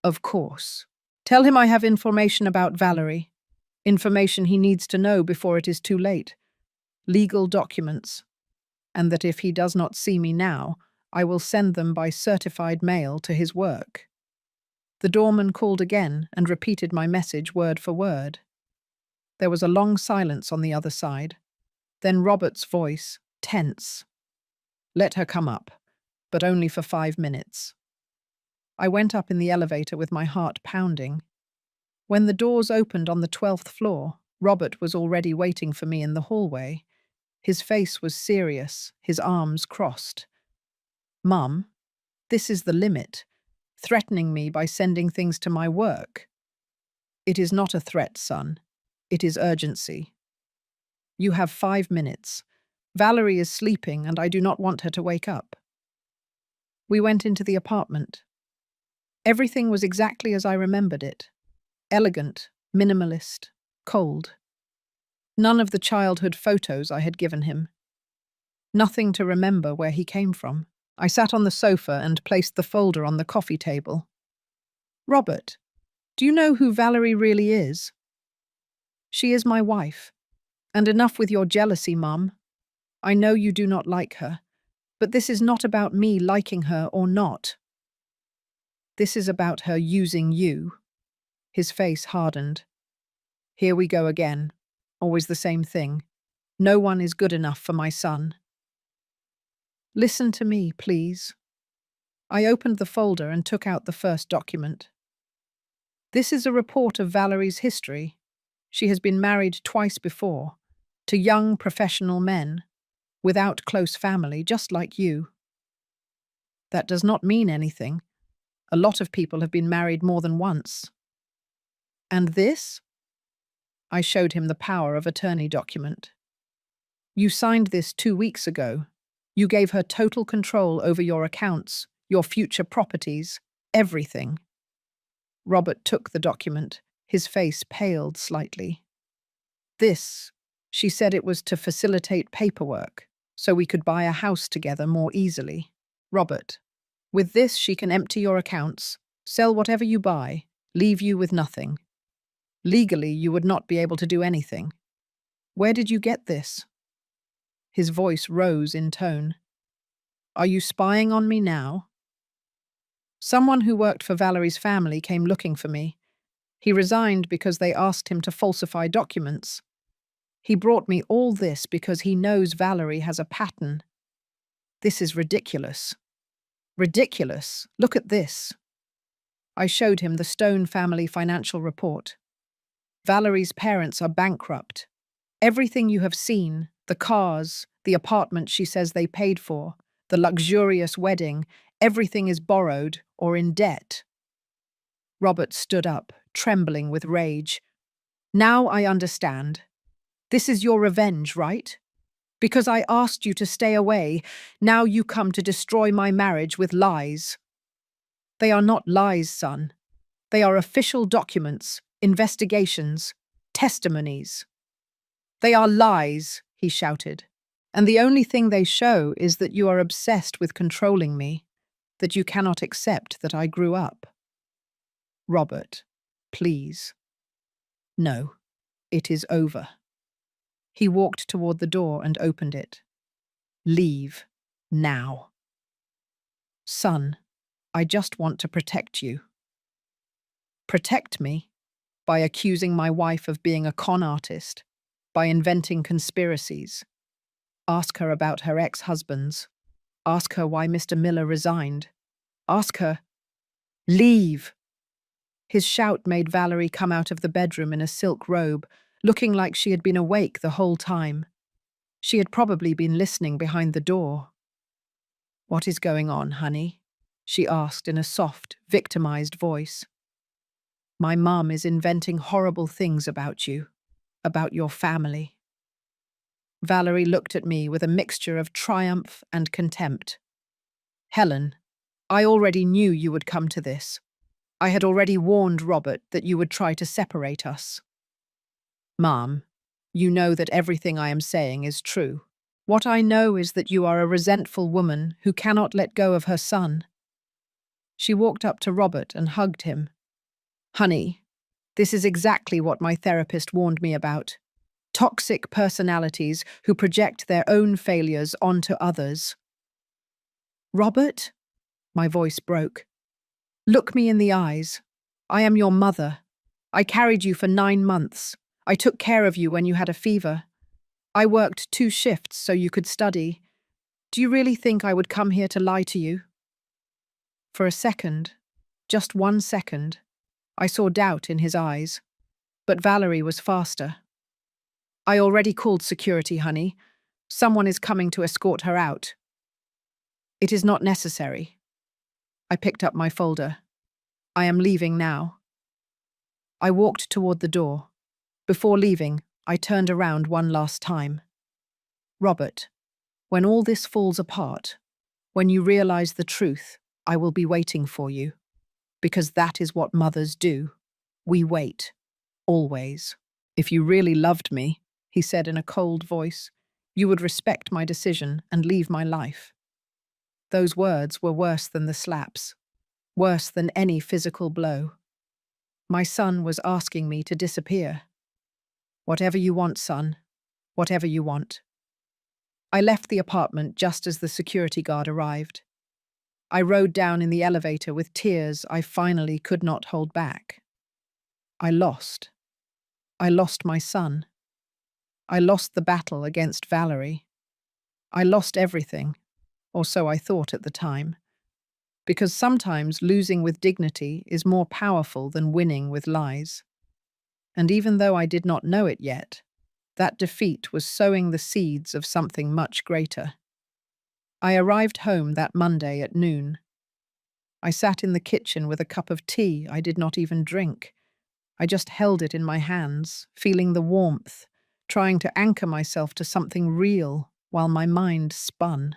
Of course. Tell him I have information about Valerie. Information he needs to know before it is too late. Legal documents. And that if he does not see me now, I will send them by certified mail to his work. The doorman called again and repeated my message word for word. There was a long silence on the other side. Then Robert's voice, tense. Let her come up, but only for 5 minutes. I went up in the elevator with my heart pounding. When the doors opened on the 12th floor, Robert was already waiting for me in the hallway. His face was serious, his arms crossed. Mum, this is the limit, threatening me by sending things to my work. It is not a threat, son. It is urgency. You have 5 minutes. Valerie is sleeping and I do not want her to wake up. We went into the apartment. Everything was exactly as I remembered it. Elegant, minimalist, cold. None of the childhood photos I had given him. Nothing to remember where he came from. I sat on the sofa and placed the folder on the coffee table. Robert, do you know who Valerie really is? She is my wife. And enough with your jealousy, Mum. I know you do not like her, but this is not about me liking her or not. This is about her using you. His face hardened. Here we go again. Always the same thing. No one is good enough for my son. Listen to me, please. I opened the folder and took out the first document. This is a report of Valerie's history. She has been married twice before, to young professional men, without close family, just like you. That does not mean anything. A lot of people have been married more than once. And this? I showed him the power of attorney document. You signed this 2 weeks ago. You gave her total control over your accounts, your future properties, everything. Robert took the document. His face paled slightly. This, she said it was to facilitate paperwork, so we could buy a house together more easily. Robert, with this she can empty your accounts, sell whatever you buy, leave you with nothing. Legally, you would not be able to do anything. Where did you get this? His voice rose in tone. Are you spying on me now? Someone who worked for Valerie's family came looking for me. He resigned because they asked him to falsify documents. He brought me all this because he knows Valerie has a pattern. This is ridiculous. Ridiculous. Look at this. I showed him the Stone family financial report. Valerie's parents are bankrupt. Everything you have seen, the cars, the apartment she says they paid for, the luxurious wedding, everything is borrowed or in debt. Robert stood up, trembling with rage. Now I understand. This is your revenge, right? Because I asked you to stay away, now you come to destroy my marriage with lies. They are not lies, son. They are official documents, investigations, testimonies. They are lies, he shouted. And the only thing they show is that you are obsessed with controlling me, that you cannot accept that I grew up. Robert, please. No, it is over. He walked toward the door and opened it. Leave, now. Son, I just want to protect you. Protect me? By accusing my wife of being a con artist, by inventing conspiracies. Ask her about her ex-husbands. Ask her why Mr. Miller resigned. Ask her, leave. His shout made Valerie come out of the bedroom in a silk robe, looking like she had been awake the whole time. She had probably been listening behind the door. What is going on, honey? She asked in a soft, victimized voice. My mum is inventing horrible things about you, about your family. Valerie looked at me with a mixture of triumph and contempt. Helen, I already knew you would come to this. I had already warned Robert that you would try to separate us. Mom, you know that everything I am saying is true. What I know is that you are a resentful woman who cannot let go of her son. She walked up to Robert and hugged him. Honey, this is exactly what my therapist warned me about. Toxic personalities who project their own failures onto others. Robert? My voice broke. Look me in the eyes. I am your mother. I carried you for 9 months. I took care of you when you had a fever. I worked 2 shifts so you could study. Do you really think I would come here to lie to you? For a second, just 1 second, I saw doubt in his eyes. But Valerie was faster. I already called security, honey. Someone is coming to escort her out. It is not necessary. I picked up my folder. I am leaving now. I walked toward the door. Before leaving, I turned around one last time. Robert, when all this falls apart, when you realize the truth, I will be waiting for you. Because that is what mothers do. We wait. Always. If you really loved me, he said in a cold voice, you would respect my decision and leave my life. Those words were worse than the slaps, worse than any physical blow. My son was asking me to disappear. Whatever you want, son. Whatever you want. I left the apartment just as the security guard arrived. I rode down in the elevator with tears I finally could not hold back. I lost. I lost my son. I lost the battle against Valerie. I lost everything, or so I thought at the time. Because sometimes losing with dignity is more powerful than winning with lies. And even though I did not know it yet, that defeat was sowing the seeds of something much greater. I arrived home that Monday at noon. I sat in the kitchen with a cup of tea I did not even drink. I just held it in my hands, feeling the warmth, trying to anchor myself to something real while my mind spun.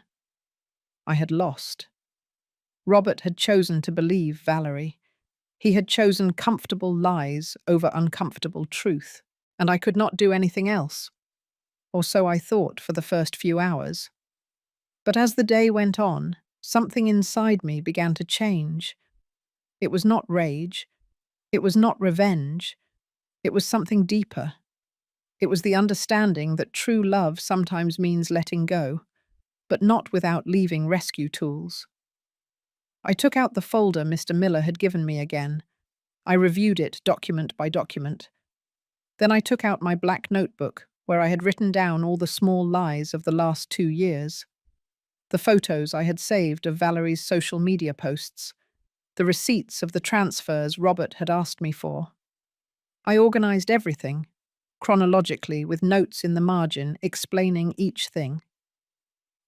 I had lost. Robert had chosen to believe Valerie. He had chosen comfortable lies over uncomfortable truth, and I could not do anything else. Or so I thought for the first few hours. But as the day went on, something inside me began to change. It was not rage. It was not revenge. It was something deeper. It was the understanding that true love sometimes means letting go, but not without leaving rescue tools. I took out the folder Mr. Miller had given me again. I reviewed it document by document. Then I took out my black notebook, where I had written down all the small lies of the last 2 years. The photos I had saved of Valerie's social media posts, the receipts of the transfers Robert had asked me for. I organized everything, chronologically with notes in the margin explaining each thing.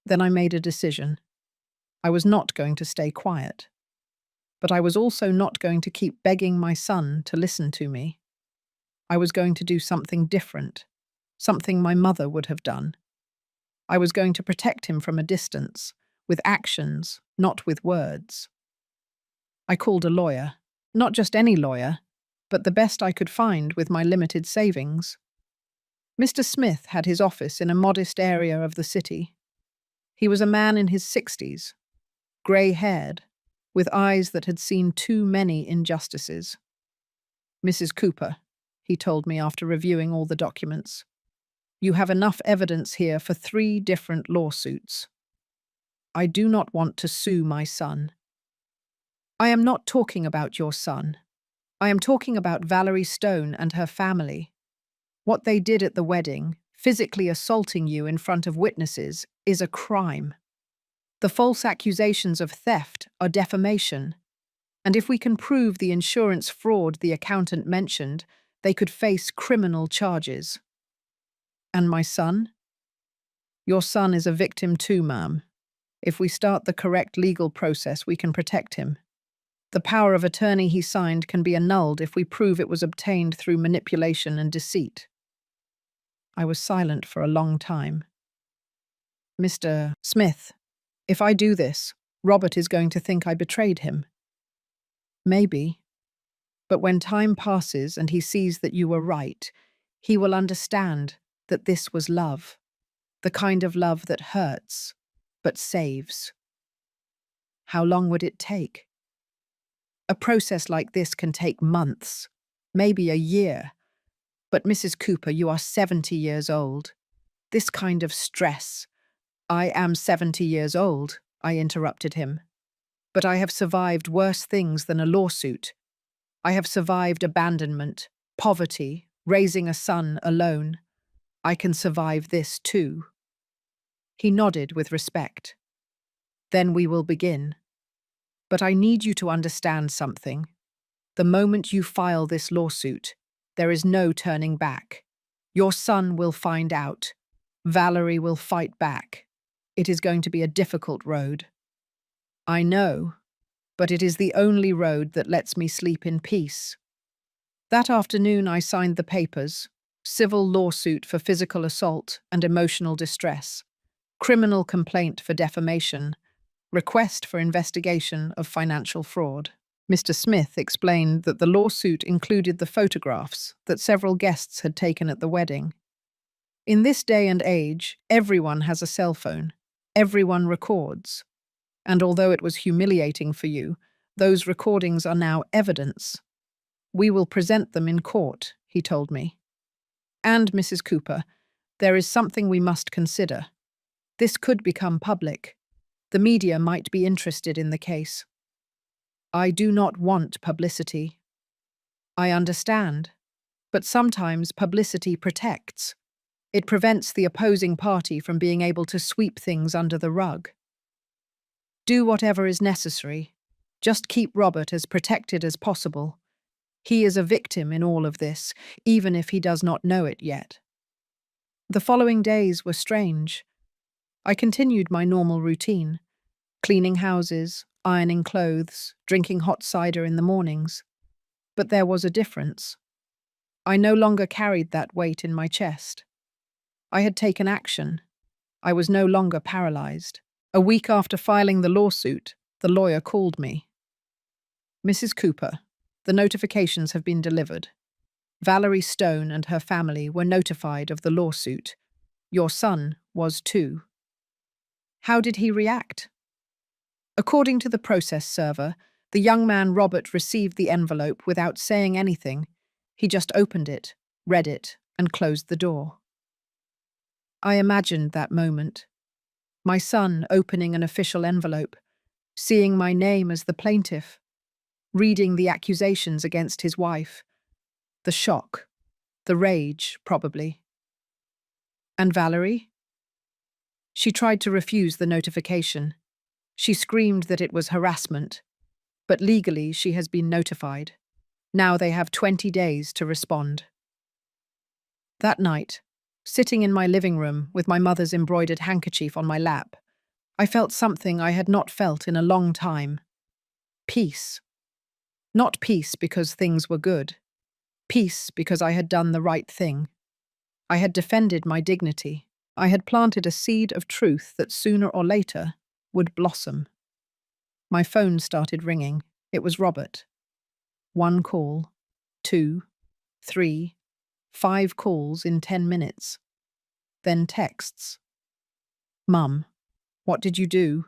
Then I made a decision. I was not going to stay quiet. But I was also not going to keep begging my son to listen to me. I was going to do something different, something my mother would have done. I was going to protect him from a distance, with actions, not with words. I called a lawyer, not just any lawyer, but the best I could find with my limited savings. Mr. Smith had his office in a modest area of the city. He was a man in his 60s, grey-haired, with eyes that had seen too many injustices. Mrs. Cooper, he told me after reviewing all the documents, you have enough evidence here for 3 different lawsuits. I do not want to sue my son. I am not talking about your son. I am talking about Valerie Stone and her family. What they did at the wedding, physically assaulting you in front of witnesses, is a crime. The false accusations of theft are defamation. And if we can prove the insurance fraud the accountant mentioned, they could face criminal charges. And my son? Your son is a victim too, ma'am. If we start the correct legal process, we can protect him. The power of attorney he signed can be annulled if we prove it was obtained through manipulation and deceit. I was silent for a long time. Mr. Smith, if I do this, Robert is going to think I betrayed him. Maybe. But when time passes and he sees that you were right, he will understand that this was love, the kind of love that hurts, but saves. How long would it take? A process like this can take months, maybe a year. But Mrs. Cooper, you are 70 years old. This kind of stress. I am 70 years old, I interrupted him. But I have survived worse things than a lawsuit. I have survived abandonment, poverty, raising a son alone. I can survive this too. He nodded with respect. Then we will begin. But I need you to understand something. The moment you file this lawsuit, there is no turning back. Your son will find out. Valerie will fight back. It is going to be a difficult road. I know, but it is the only road that lets me sleep in peace. That afternoon I signed the papers, civil lawsuit for physical assault and emotional distress, criminal complaint for defamation, request for investigation of financial fraud. Mr. Smith explained that the lawsuit included the photographs that several guests had taken at the wedding. In this day and age, everyone has a cell phone. Everyone records. And although it was humiliating for you, those recordings are now evidence. We will present them in court, he told me. And, Mrs. Cooper, there is something we must consider. This could become public. The media might be interested in the case. I do not want publicity. I understand. But sometimes publicity protects. It prevents the opposing party from being able to sweep things under the rug. Do whatever is necessary. Just keep Robert as protected as possible. He is a victim in all of this, even if he does not know it yet. The following days were strange. I continued my normal routine, cleaning houses, ironing clothes, drinking hot cider in the mornings. But there was a difference. I no longer carried that weight in my chest. I had taken action. I was no longer paralyzed. A week after filing the lawsuit, the lawyer called me. Mrs. Cooper, the notifications have been delivered. Valerie Stone and her family were notified of the lawsuit. Your son was too. How did he react? According to the process server, the young man Robert received the envelope without saying anything. He just opened it, read it, and closed the door. I imagined that moment. My son opening an official envelope, seeing my name as the plaintiff, reading the accusations against his wife. The shock, the rage, probably. And Valerie? She tried to refuse the notification. She screamed that it was harassment, but legally she has been notified. Now they have 20 days to respond. That night, sitting in my living room with my mother's embroidered handkerchief on my lap, I felt something I had not felt in a long time. Peace. Not peace because things were good. Peace because I had done the right thing. I had defended my dignity. I had planted a seed of truth that sooner or later would blossom. My phone started ringing. It was Robert. 1 call, 2, 3, 5 calls in 10 minutes. Then texts. Mum, what did you do?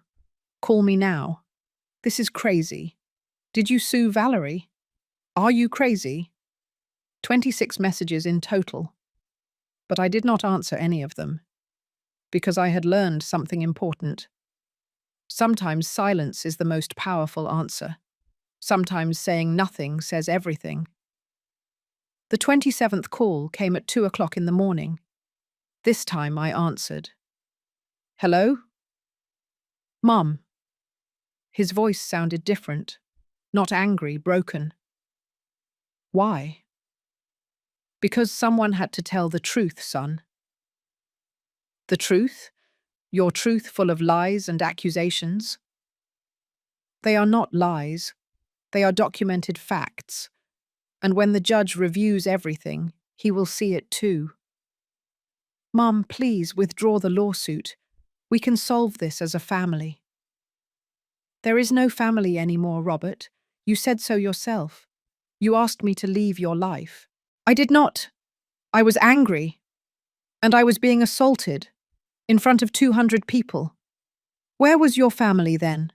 Call me now. This is crazy. Did you sue Valerie? Are you crazy? 26 messages in total. But I did not answer any of them, because I had learned something important. Sometimes silence is the most powerful answer. Sometimes saying nothing says everything. The 27th call came at 2 o'clock in the morning. This time I answered. Hello? Mum. His voice sounded different, not angry, broken. Why? Because someone had to tell the truth, son. The truth? Your truth full of lies and accusations? They are not lies. They are documented facts. And when the judge reviews everything, he will see it too. Mum, please withdraw the lawsuit. We can solve this as a family. There is no family anymore, Robert. You said so yourself. You asked me to leave your life. I did not. I was angry. And I was being assaulted. In front of 200 people. Where was your family then?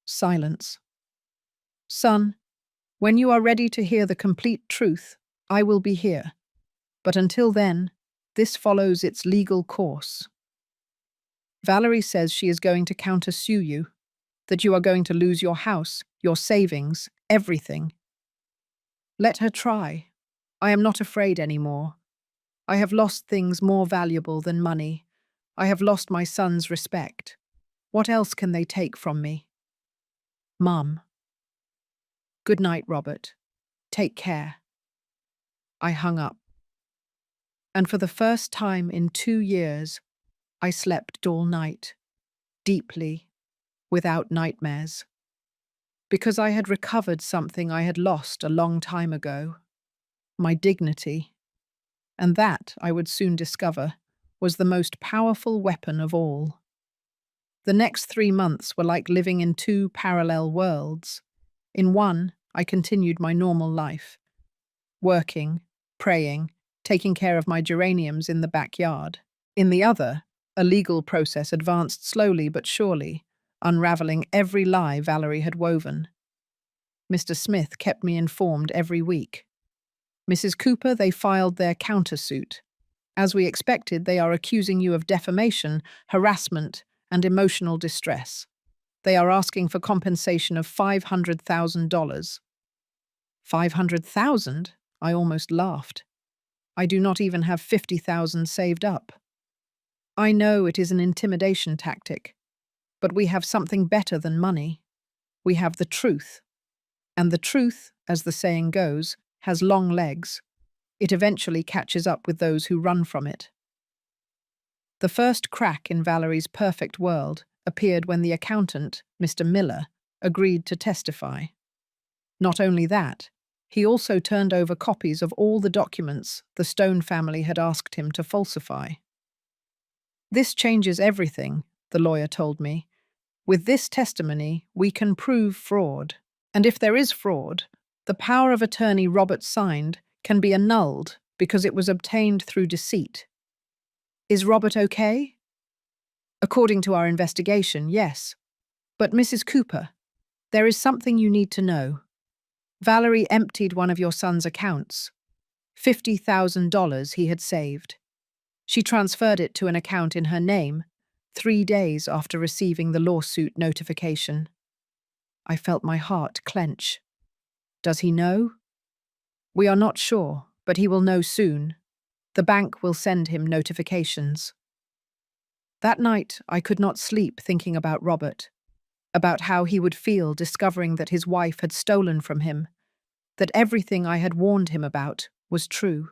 Silence. Son, when you are ready to hear the complete truth, I will be here. But until then, this follows its legal course. Valerie says she is going to countersue you, that you are going to lose your house, your savings, everything. Let her try. I am not afraid anymore. I have lost things more valuable than money. I have lost my son's respect. What else can they take from me? Mum. Good night, Robert. Take care. I hung up. And for the first time in 2 years, I slept all night, deeply, without nightmares. Because I had recovered something I had lost a long time ago. My dignity. And that, I would soon discover, was the most powerful weapon of all. The next 3 months were like living in two parallel worlds. In one, I continued my normal life, working, praying, taking care of my geraniums in the backyard. In the other, a legal process advanced slowly but surely, unraveling every lie Valerie had woven. Mr. Smith kept me informed every week. Mrs. Cooper, they filed their countersuit. As we expected, they are accusing you of defamation, harassment, and emotional distress. They are asking for compensation of $500,000. 500,000? I almost laughed. I do not even have 50,000 saved up. I know it is an intimidation tactic, but we have something better than money. We have the truth. And the truth, as the saying goes, has long legs. It eventually catches up with those who run from it. The first crack in Valerie's perfect world appeared when the accountant, Mr. Miller, agreed to testify. Not only that, he also turned over copies of all the documents the Stone family had asked him to falsify. This changes everything, the lawyer told me. With this testimony, we can prove fraud. And if there is fraud, the power of attorney Robert signed can be annulled because it was obtained through deceit. Is Robert okay? According to our investigation, yes. But Mrs. Cooper, there is something you need to know. Valerie emptied one of your son's accounts. $50,000 he had saved. She transferred it to an account in her name 3 days after receiving the lawsuit notification. I felt my heart clench. Does he know? We are not sure, but he will know soon. The bank will send him notifications. That night, I could not sleep thinking about Robert, about how he would feel discovering that his wife had stolen from him, that everything I had warned him about was true.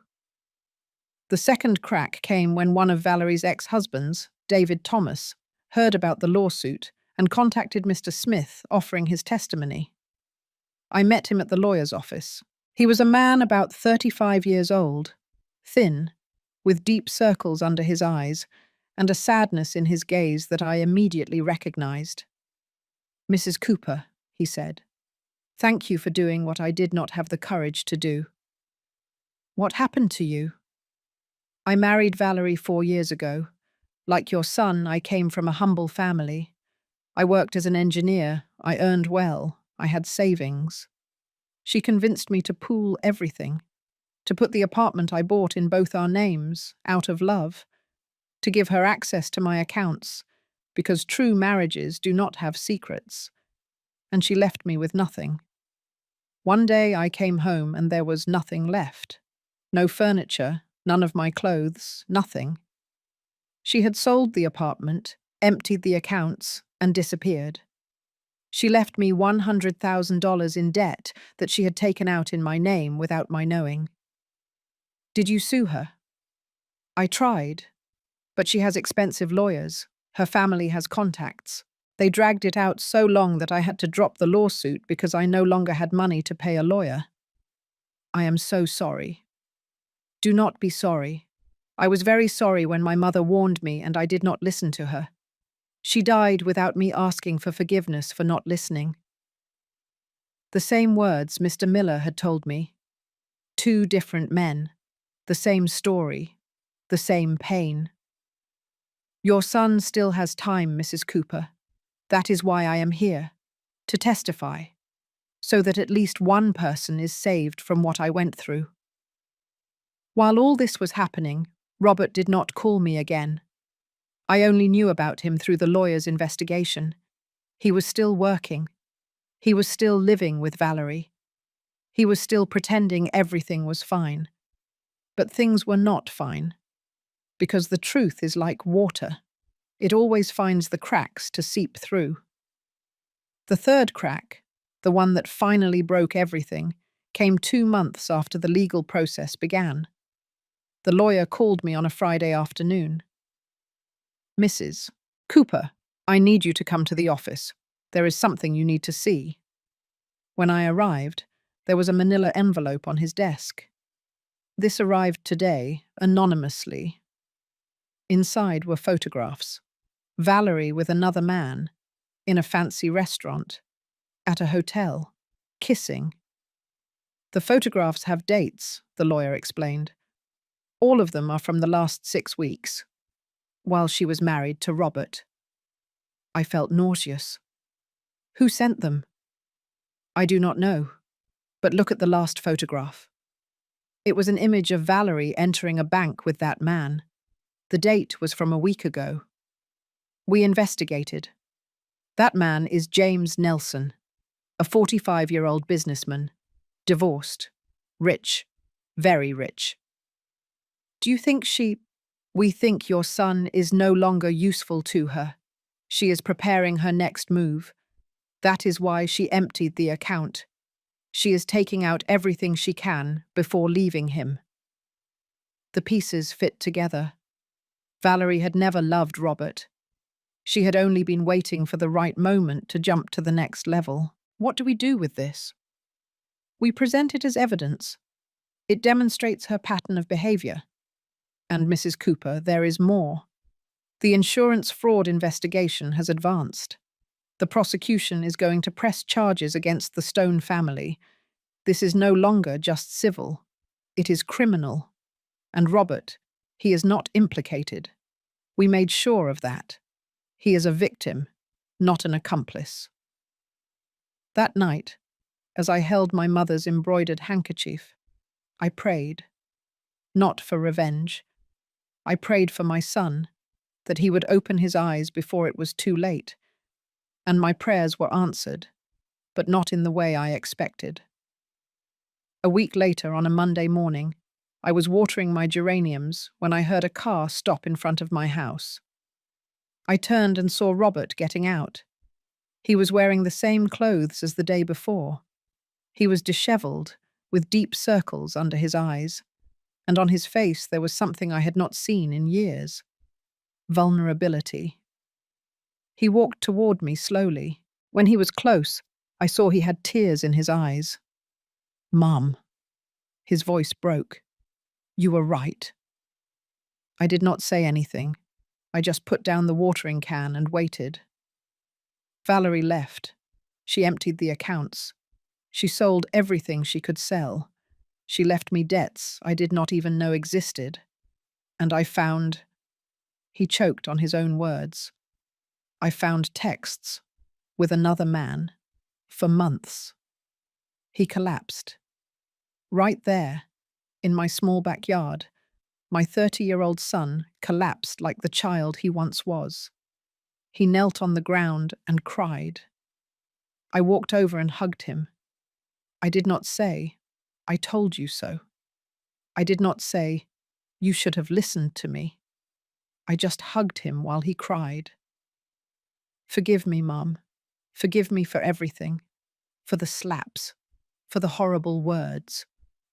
The second crack came when one of Valerie's ex-husbands, David Thomas, heard about the lawsuit and contacted Mr. Smith offering his testimony. I met him at the lawyer's office. He was a man about 35 years old, thin, with deep circles under his eyes, and a sadness in his gaze that I immediately recognized. Mrs. Cooper, he said, thank you for doing what I did not have the courage to do. What happened to you? I married Valerie 4 years ago. Like your son, I came from a humble family. I worked as an engineer, I earned well, I had savings. She convinced me to pool everything, to put the apartment I bought in both our names, out of love, to give her access to my accounts, because true marriages do not have secrets. And she left me with nothing. One day I came home and there was nothing left. No furniture, none of my clothes, nothing. She had sold the apartment, emptied the accounts, and disappeared. She left me $100,000 in debt that she had taken out in my name without my knowing. Did you sue her? I tried, but she has expensive lawyers. Her family has contacts. They dragged it out so long that I had to drop the lawsuit because I no longer had money to pay a lawyer. I am so sorry. Do not be sorry. I was very sorry when my mother warned me and I did not listen to her. She died without me asking for forgiveness for not listening. The same words Mr. Miller had told me. 2 different men. The same story. The same pain. Your son still has time, Mrs. Cooper. That is why I am here, to testify, so that at least one person is saved from what I went through. While all this was happening, Robert did not call me again. I only knew about him through the lawyer's investigation. He was still working. He was still living with Valerie. He was still pretending everything was fine. But things were not fine. Because the truth is like water. It always finds the cracks to seep through. The third crack, the one that finally broke everything, came 2 months after the legal process began. The lawyer called me on a Friday afternoon. Mrs. Cooper, I need you to come to the office. There is something you need to see. When I arrived, there was a manila envelope on his desk. This arrived today, anonymously. Inside were photographs. Valerie with another man, in a fancy restaurant, at a hotel, kissing. The photographs have dates, the lawyer explained. All of them are from the last 6 weeks, while she was married to Robert. I felt nauseous. Who sent them? I do not know, but look at the last photograph. It was an image of Valerie entering a bank with that man. The date was from a week ago. We investigated. That man is James Nelson, a 45-year-old businessman, divorced, rich, very rich. Do you think We think your son is no longer useful to her. She is preparing her next move. That is why she emptied the account. She is taking out everything she can before leaving him. The pieces fit together. Valerie had never loved Robert. She had only been waiting for the right moment to jump to the next level. What do we do with this? We present it as evidence. It demonstrates her pattern of behavior. And Mrs. Cooper, there is more. The insurance fraud investigation has advanced. The prosecution is going to press charges against the Stone family. This is no longer just civil. It is criminal. And Robert, he is not implicated. We made sure of that. He is a victim, not an accomplice. That night, as I held my mother's embroidered handkerchief, I prayed. Not for revenge. I prayed for my son, that he would open his eyes before it was too late. And my prayers were answered, but not in the way I expected. A week later, on a Monday morning, I was watering my geraniums when I heard a car stop in front of my house. I turned and saw Robert getting out. He was wearing the same clothes as the day before. He was disheveled, with deep circles under his eyes, and on his face there was something I had not seen in years. Vulnerability. He walked toward me slowly. When he was close, I saw he had tears in his eyes. "Mom." His voice broke. "You were right." I did not say anything. I just put down the watering can and waited. Valerie left. She emptied the accounts. She sold everything she could sell. She left me debts I did not even know existed. And I found... He choked on his own words. I found texts with another man for months. He collapsed. Right there, in my small backyard, my 30-year-old son collapsed like the child he once was. He knelt on the ground and cried. I walked over and hugged him. I did not say, "I told you so." I did not say, "You should have listened to me." I just hugged him while he cried. Forgive me, Mom. Forgive me for everything. For the slaps. For the horrible words.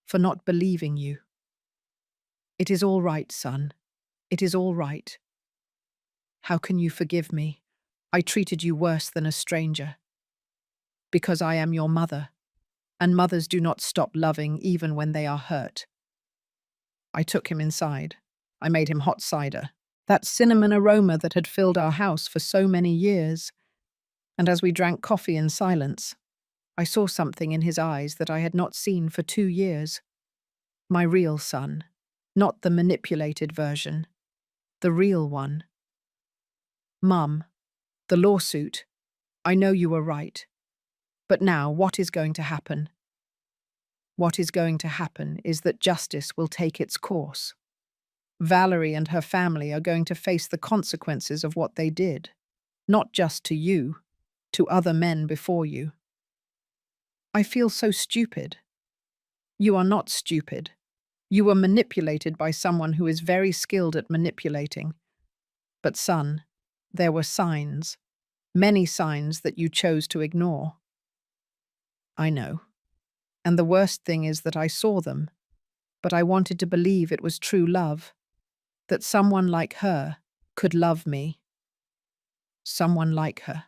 For not believing you. It is all right, son. It is all right. How can you forgive me? I treated you worse than a stranger. Because I am your mother, and mothers do not stop loving even when they are hurt. I took him inside. I made him hot cider, that cinnamon aroma that had filled our house for so many years. And as we drank coffee in silence, I saw something in his eyes that I had not seen for 2 years. My real son, not the manipulated version, the real one. Mum, the lawsuit, I know you were right. But now, what is going to happen? What is going to happen is that justice will take its course. Valerie and her family are going to face the consequences of what they did, not just to you, to other men before you. I feel so stupid. You are not stupid. You were manipulated by someone who is very skilled at manipulating. But son, there were signs, many signs that you chose to ignore. I know. And the worst thing is that I saw them, but I wanted to believe it was true love, that someone like her could love me. Someone like her.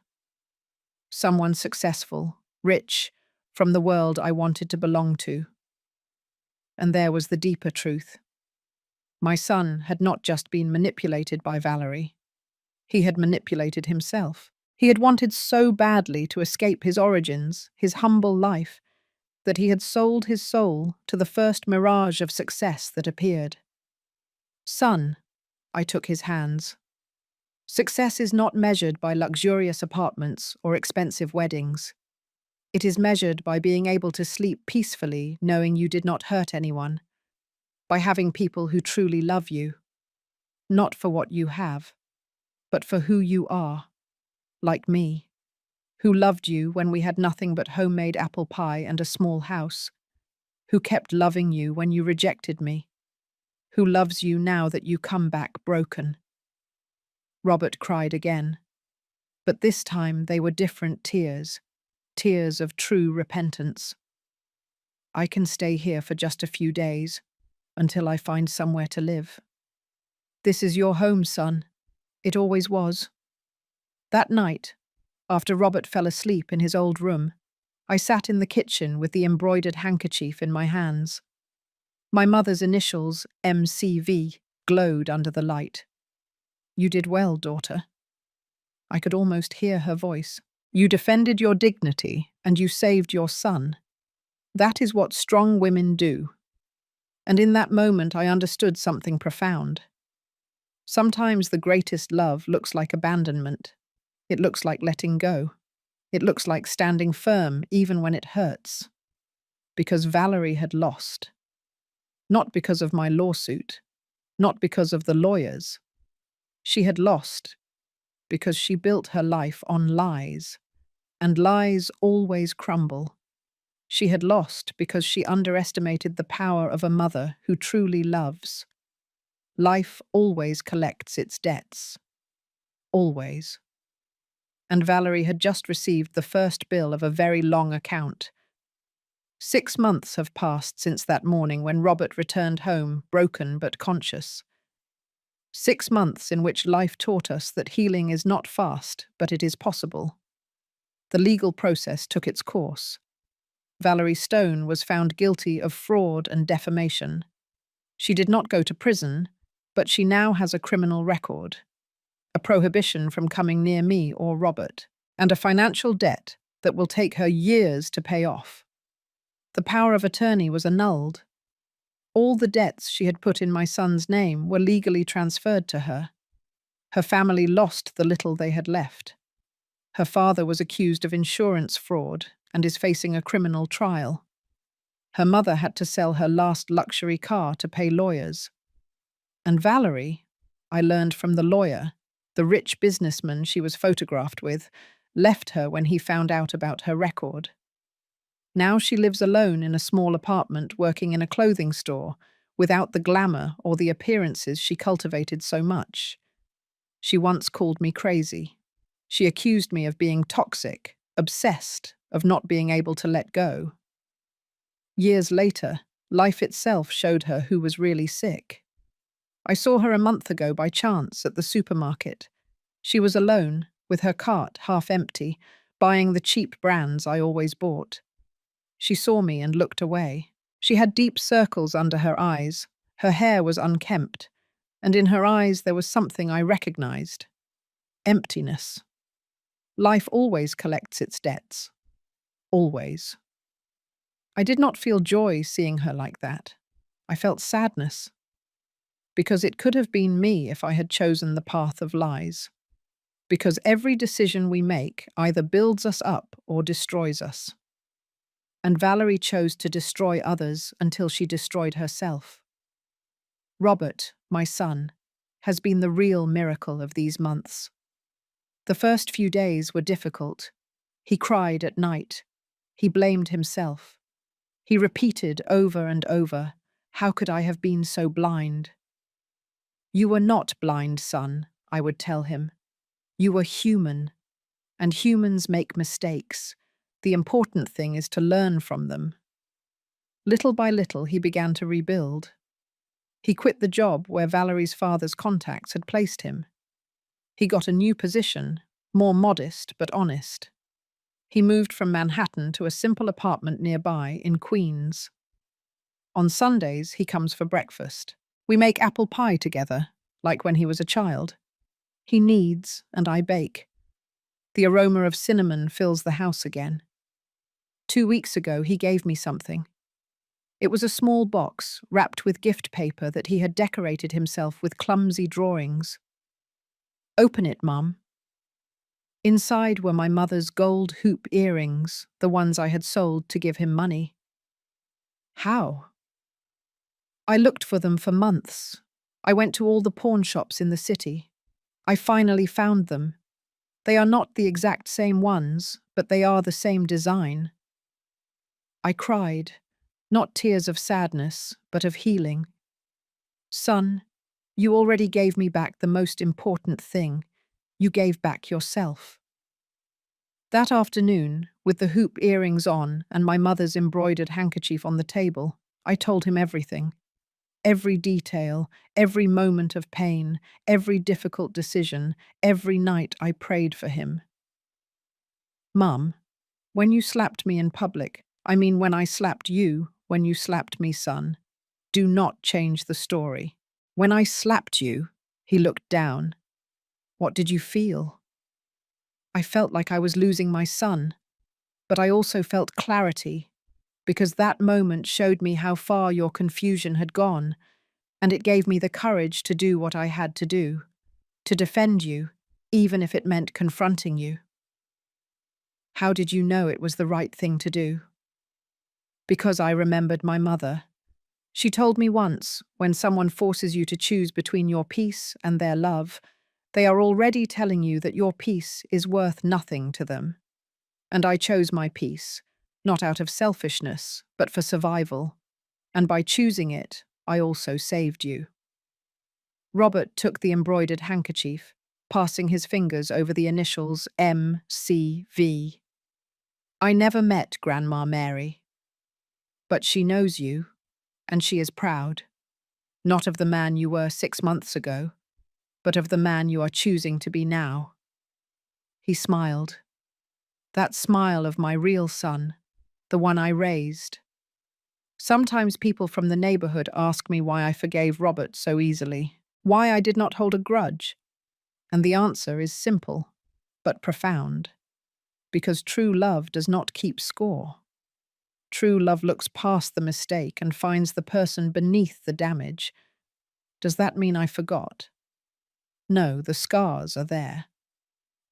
Someone successful, rich, from the world I wanted to belong to. and there was the deeper truth. My son had not just been manipulated by Valerie. He had manipulated himself. He had wanted so badly to escape his origins, his humble life, that he had sold his soul to the first mirage of success that appeared. Son, I took his hands. Success is not measured by luxurious apartments or expensive weddings. It is measured by being able to sleep peacefully, knowing you did not hurt anyone, by having people who truly love you, not for what you have, but for who you are, like me, who loved you when we had nothing but homemade apple pie and a small house, who kept loving you when you rejected me, who loves you now that you come back broken. Robert cried again, but this time they were different tears, tears of true repentance. I can stay here for just a few days, until I find somewhere to live. This is your home, son. It always was. That night, after Robert fell asleep in his old room, I sat in the kitchen with the embroidered handkerchief in my hands. My mother's initials, MCV, glowed under the light. You did well, daughter. I could almost hear her voice. You defended your dignity, and you saved your son. That is what strong women do. And in that moment I understood something profound. Sometimes the greatest love looks like abandonment. It looks like letting go. It looks like standing firm even when it hurts. Because Valerie had lost. Not because of my lawsuit. Not because of the lawyers. She had lost because she built her life on lies. And lies always crumble. She had lost because she underestimated the power of a mother who truly loves. Life always collects its debts. Always. And Valerie had just received the first bill of a very long account. 6 months have passed since that morning when Robert returned home, broken but conscious. 6 months in which life taught us that healing is not fast, but it is possible. The legal process took its course. Valerie Stone was found guilty of fraud and defamation. She did not go to prison, but she now has a criminal record, a prohibition from coming near me or Robert, and a financial debt that will take her years to pay off. The power of attorney was annulled. All the debts she had put in my son's name were legally transferred to her. Her family lost the little they had left. Her father was accused of insurance fraud and is facing a criminal trial. Her mother had to sell her last luxury car to pay lawyers. And Valerie, I learned from the lawyer, the rich businessman she was photographed with, left her when he found out about her record. Now she lives alone in a small apartment working in a clothing store, without the glamour or the appearances she cultivated so much. She once called me crazy. She accused me of being toxic, obsessed, of not being able to let go. Years later, life itself showed her who was really sick. I saw her a month ago by chance at the supermarket. She was alone, with her cart half empty, buying the cheap brands I always bought. She saw me and looked away. She had deep circles under her eyes. Her hair was unkempt, and in her eyes there was something I recognized. Emptiness. Life always collects its debts. Always. I did not feel joy seeing her like that. I felt sadness. Because it could have been me if I had chosen the path of lies. Because every decision we make either builds us up or destroys us. And Valerie chose to destroy others until she destroyed herself. Robert, my son, has been the real miracle of these months. The first few days were difficult. He cried at night. He blamed himself. He repeated over and over, "How could I have been so blind?" "You were not blind, son," I would tell him. "You were human, and humans make mistakes. The important thing is to learn from them." Little by little, he began to rebuild. He quit the job where Valerie's father's contacts had placed him. He got a new position, more modest but honest. He moved from Manhattan to a simple apartment nearby in Queens. On Sundays, he comes for breakfast. We make apple pie together, like when he was a child. He kneads, and I bake. The aroma of cinnamon fills the house again. 2 weeks ago, he gave me something. It was a small box wrapped with gift paper that he had decorated himself with clumsy drawings. Open it, Mum. Inside were my mother's gold hoop earrings, the ones I had sold to give him money. How? I looked for them for months. I went to all the pawn shops in the city. I finally found them. They are not the exact same ones, but they are the same design. I cried, not tears of sadness, but of healing. Son, you already gave me back the most important thing. You gave back yourself. That afternoon, with the hoop earrings on and my mother's embroidered handkerchief on the table, I told him everything. Every detail, every moment of pain, every difficult decision, every night I prayed for him. Mum, when you slapped me in public, I mean when I slapped you, when you slapped me, son, do not change the story. When I slapped you, he looked down. What did you feel? I felt like I was losing my son, but I also felt clarity, because that moment showed me how far your confusion had gone, and it gave me the courage to do what I had to do, to defend you, even if it meant confronting you. How did you know it was the right thing to do? Because I remembered my mother. She told me once, when someone forces you to choose between your peace and their love, they are already telling you that your peace is worth nothing to them. And I chose my peace, not out of selfishness, but for survival. And by choosing it, I also saved you. Robert took the embroidered handkerchief, passing his fingers over the initials M.C.V. I never met Grandma Mary. But she knows you, and she is proud. Not of the man you were 6 months ago, but of the man you are choosing to be now. He smiled. That smile of my real son, the one I raised. Sometimes people from the neighborhood ask me why I forgave Robert so easily, why I did not hold a grudge. And the answer is simple, but profound. Because true love does not keep score. True love looks past the mistake and finds the person beneath the damage. Does that mean I forgot? No, the scars are there.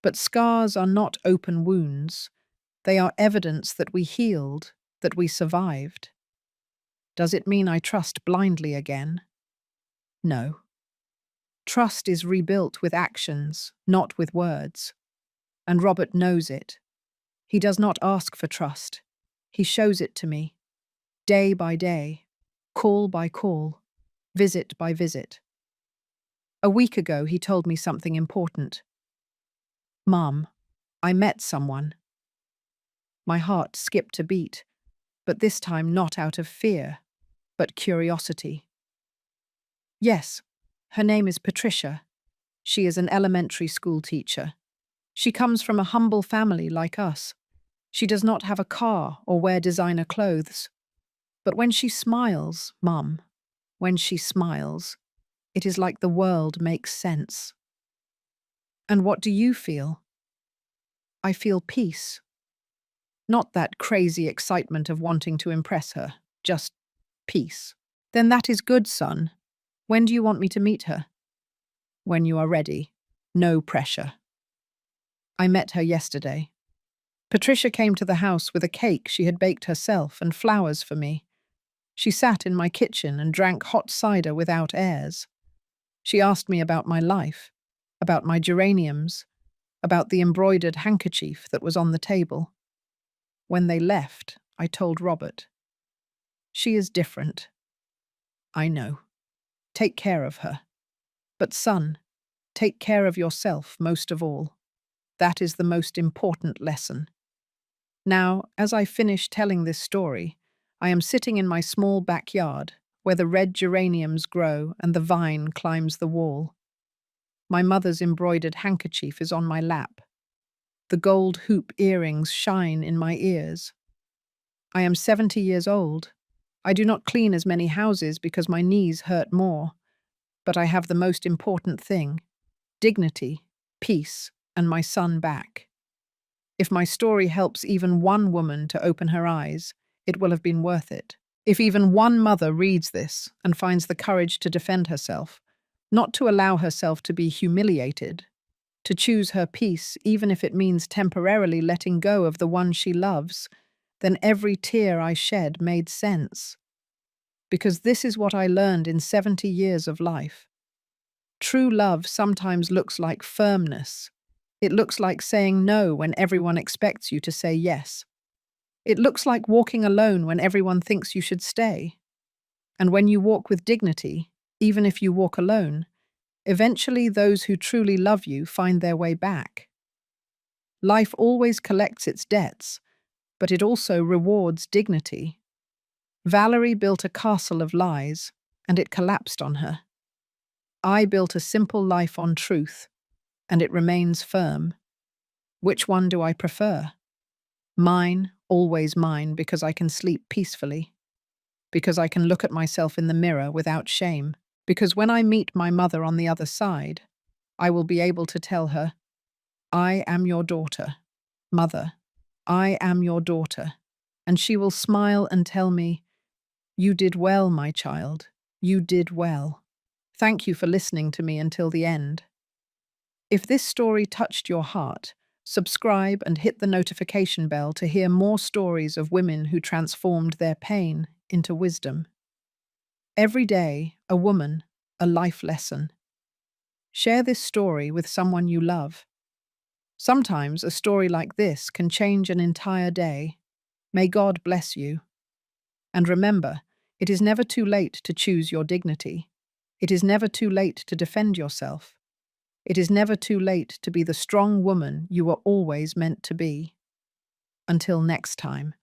But scars are not open wounds. They are evidence that we healed, that we survived. Does it mean I trust blindly again? No. Trust is rebuilt with actions, not with words. And Robert knows it. He does not ask for trust. He shows it to me, day by day, call by call, visit by visit. A week ago, he told me something important. Mum, I met someone. My heart skipped a beat, but this time not out of fear, but curiosity. Yes, her name is Patricia. She is an elementary school teacher. She comes from a humble family like us. She does not have a car or wear designer clothes. But when she smiles, Mum, when she smiles, it is like the world makes sense. And what do you feel? I feel peace. Not that crazy excitement of wanting to impress her, just peace. Then that is good, son. When do you want me to meet her? When you are ready. No pressure. I met her yesterday. Patricia came to the house with a cake she had baked herself and flowers for me. She sat in my kitchen and drank hot cider without airs. She asked me about my life, about my geraniums, about the embroidered handkerchief that was on the table. When they left, I told Robert. She is different. I know. Take care of her. But son, take care of yourself most of all. That is the most important lesson. Now, as I finish telling this story, I am sitting in my small backyard, where the red geraniums grow and the vine climbs the wall. My mother's embroidered handkerchief is on my lap. The gold hoop earrings shine in my ears. I am 70 years old, I do not clean as many houses because my knees hurt more, but I have the most important thing: dignity, peace, and my son back. If my story helps even one woman to open her eyes, it will have been worth it. If even one mother reads this and finds the courage to defend herself, not to allow herself to be humiliated, to choose her peace even if it means temporarily letting go of the one she loves, then every tear I shed made sense. Because this is what I learned in 70 years of life. True love sometimes looks like firmness. It looks like saying no when everyone expects you to say yes. It looks like walking alone when everyone thinks you should stay. And when you walk with dignity, even if you walk alone, eventually those who truly love you find their way back. Life always collects its debts, but it also rewards dignity. Valerie built a castle of lies, and it collapsed on her. I built a simple life on truth, and it remains firm. Which one do I prefer? Mine, always mine, because I can sleep peacefully, because I can look at myself in the mirror without shame, because when I meet my mother on the other side, I will be able to tell her, I am your daughter. Mother, I am your daughter. And she will smile and tell me, you did well, my child. You did well. Thank you for listening to me until the end. If this story touched your heart, subscribe and hit the notification bell to hear more stories of women who transformed their pain into wisdom. Every day, a woman, a life lesson. Share this story with someone you love. Sometimes a story like this can change an entire day. May God bless you. And remember, it is never too late to choose your dignity. It is never too late to defend yourself. It is never too late to be the strong woman you were always meant to be. Until next time.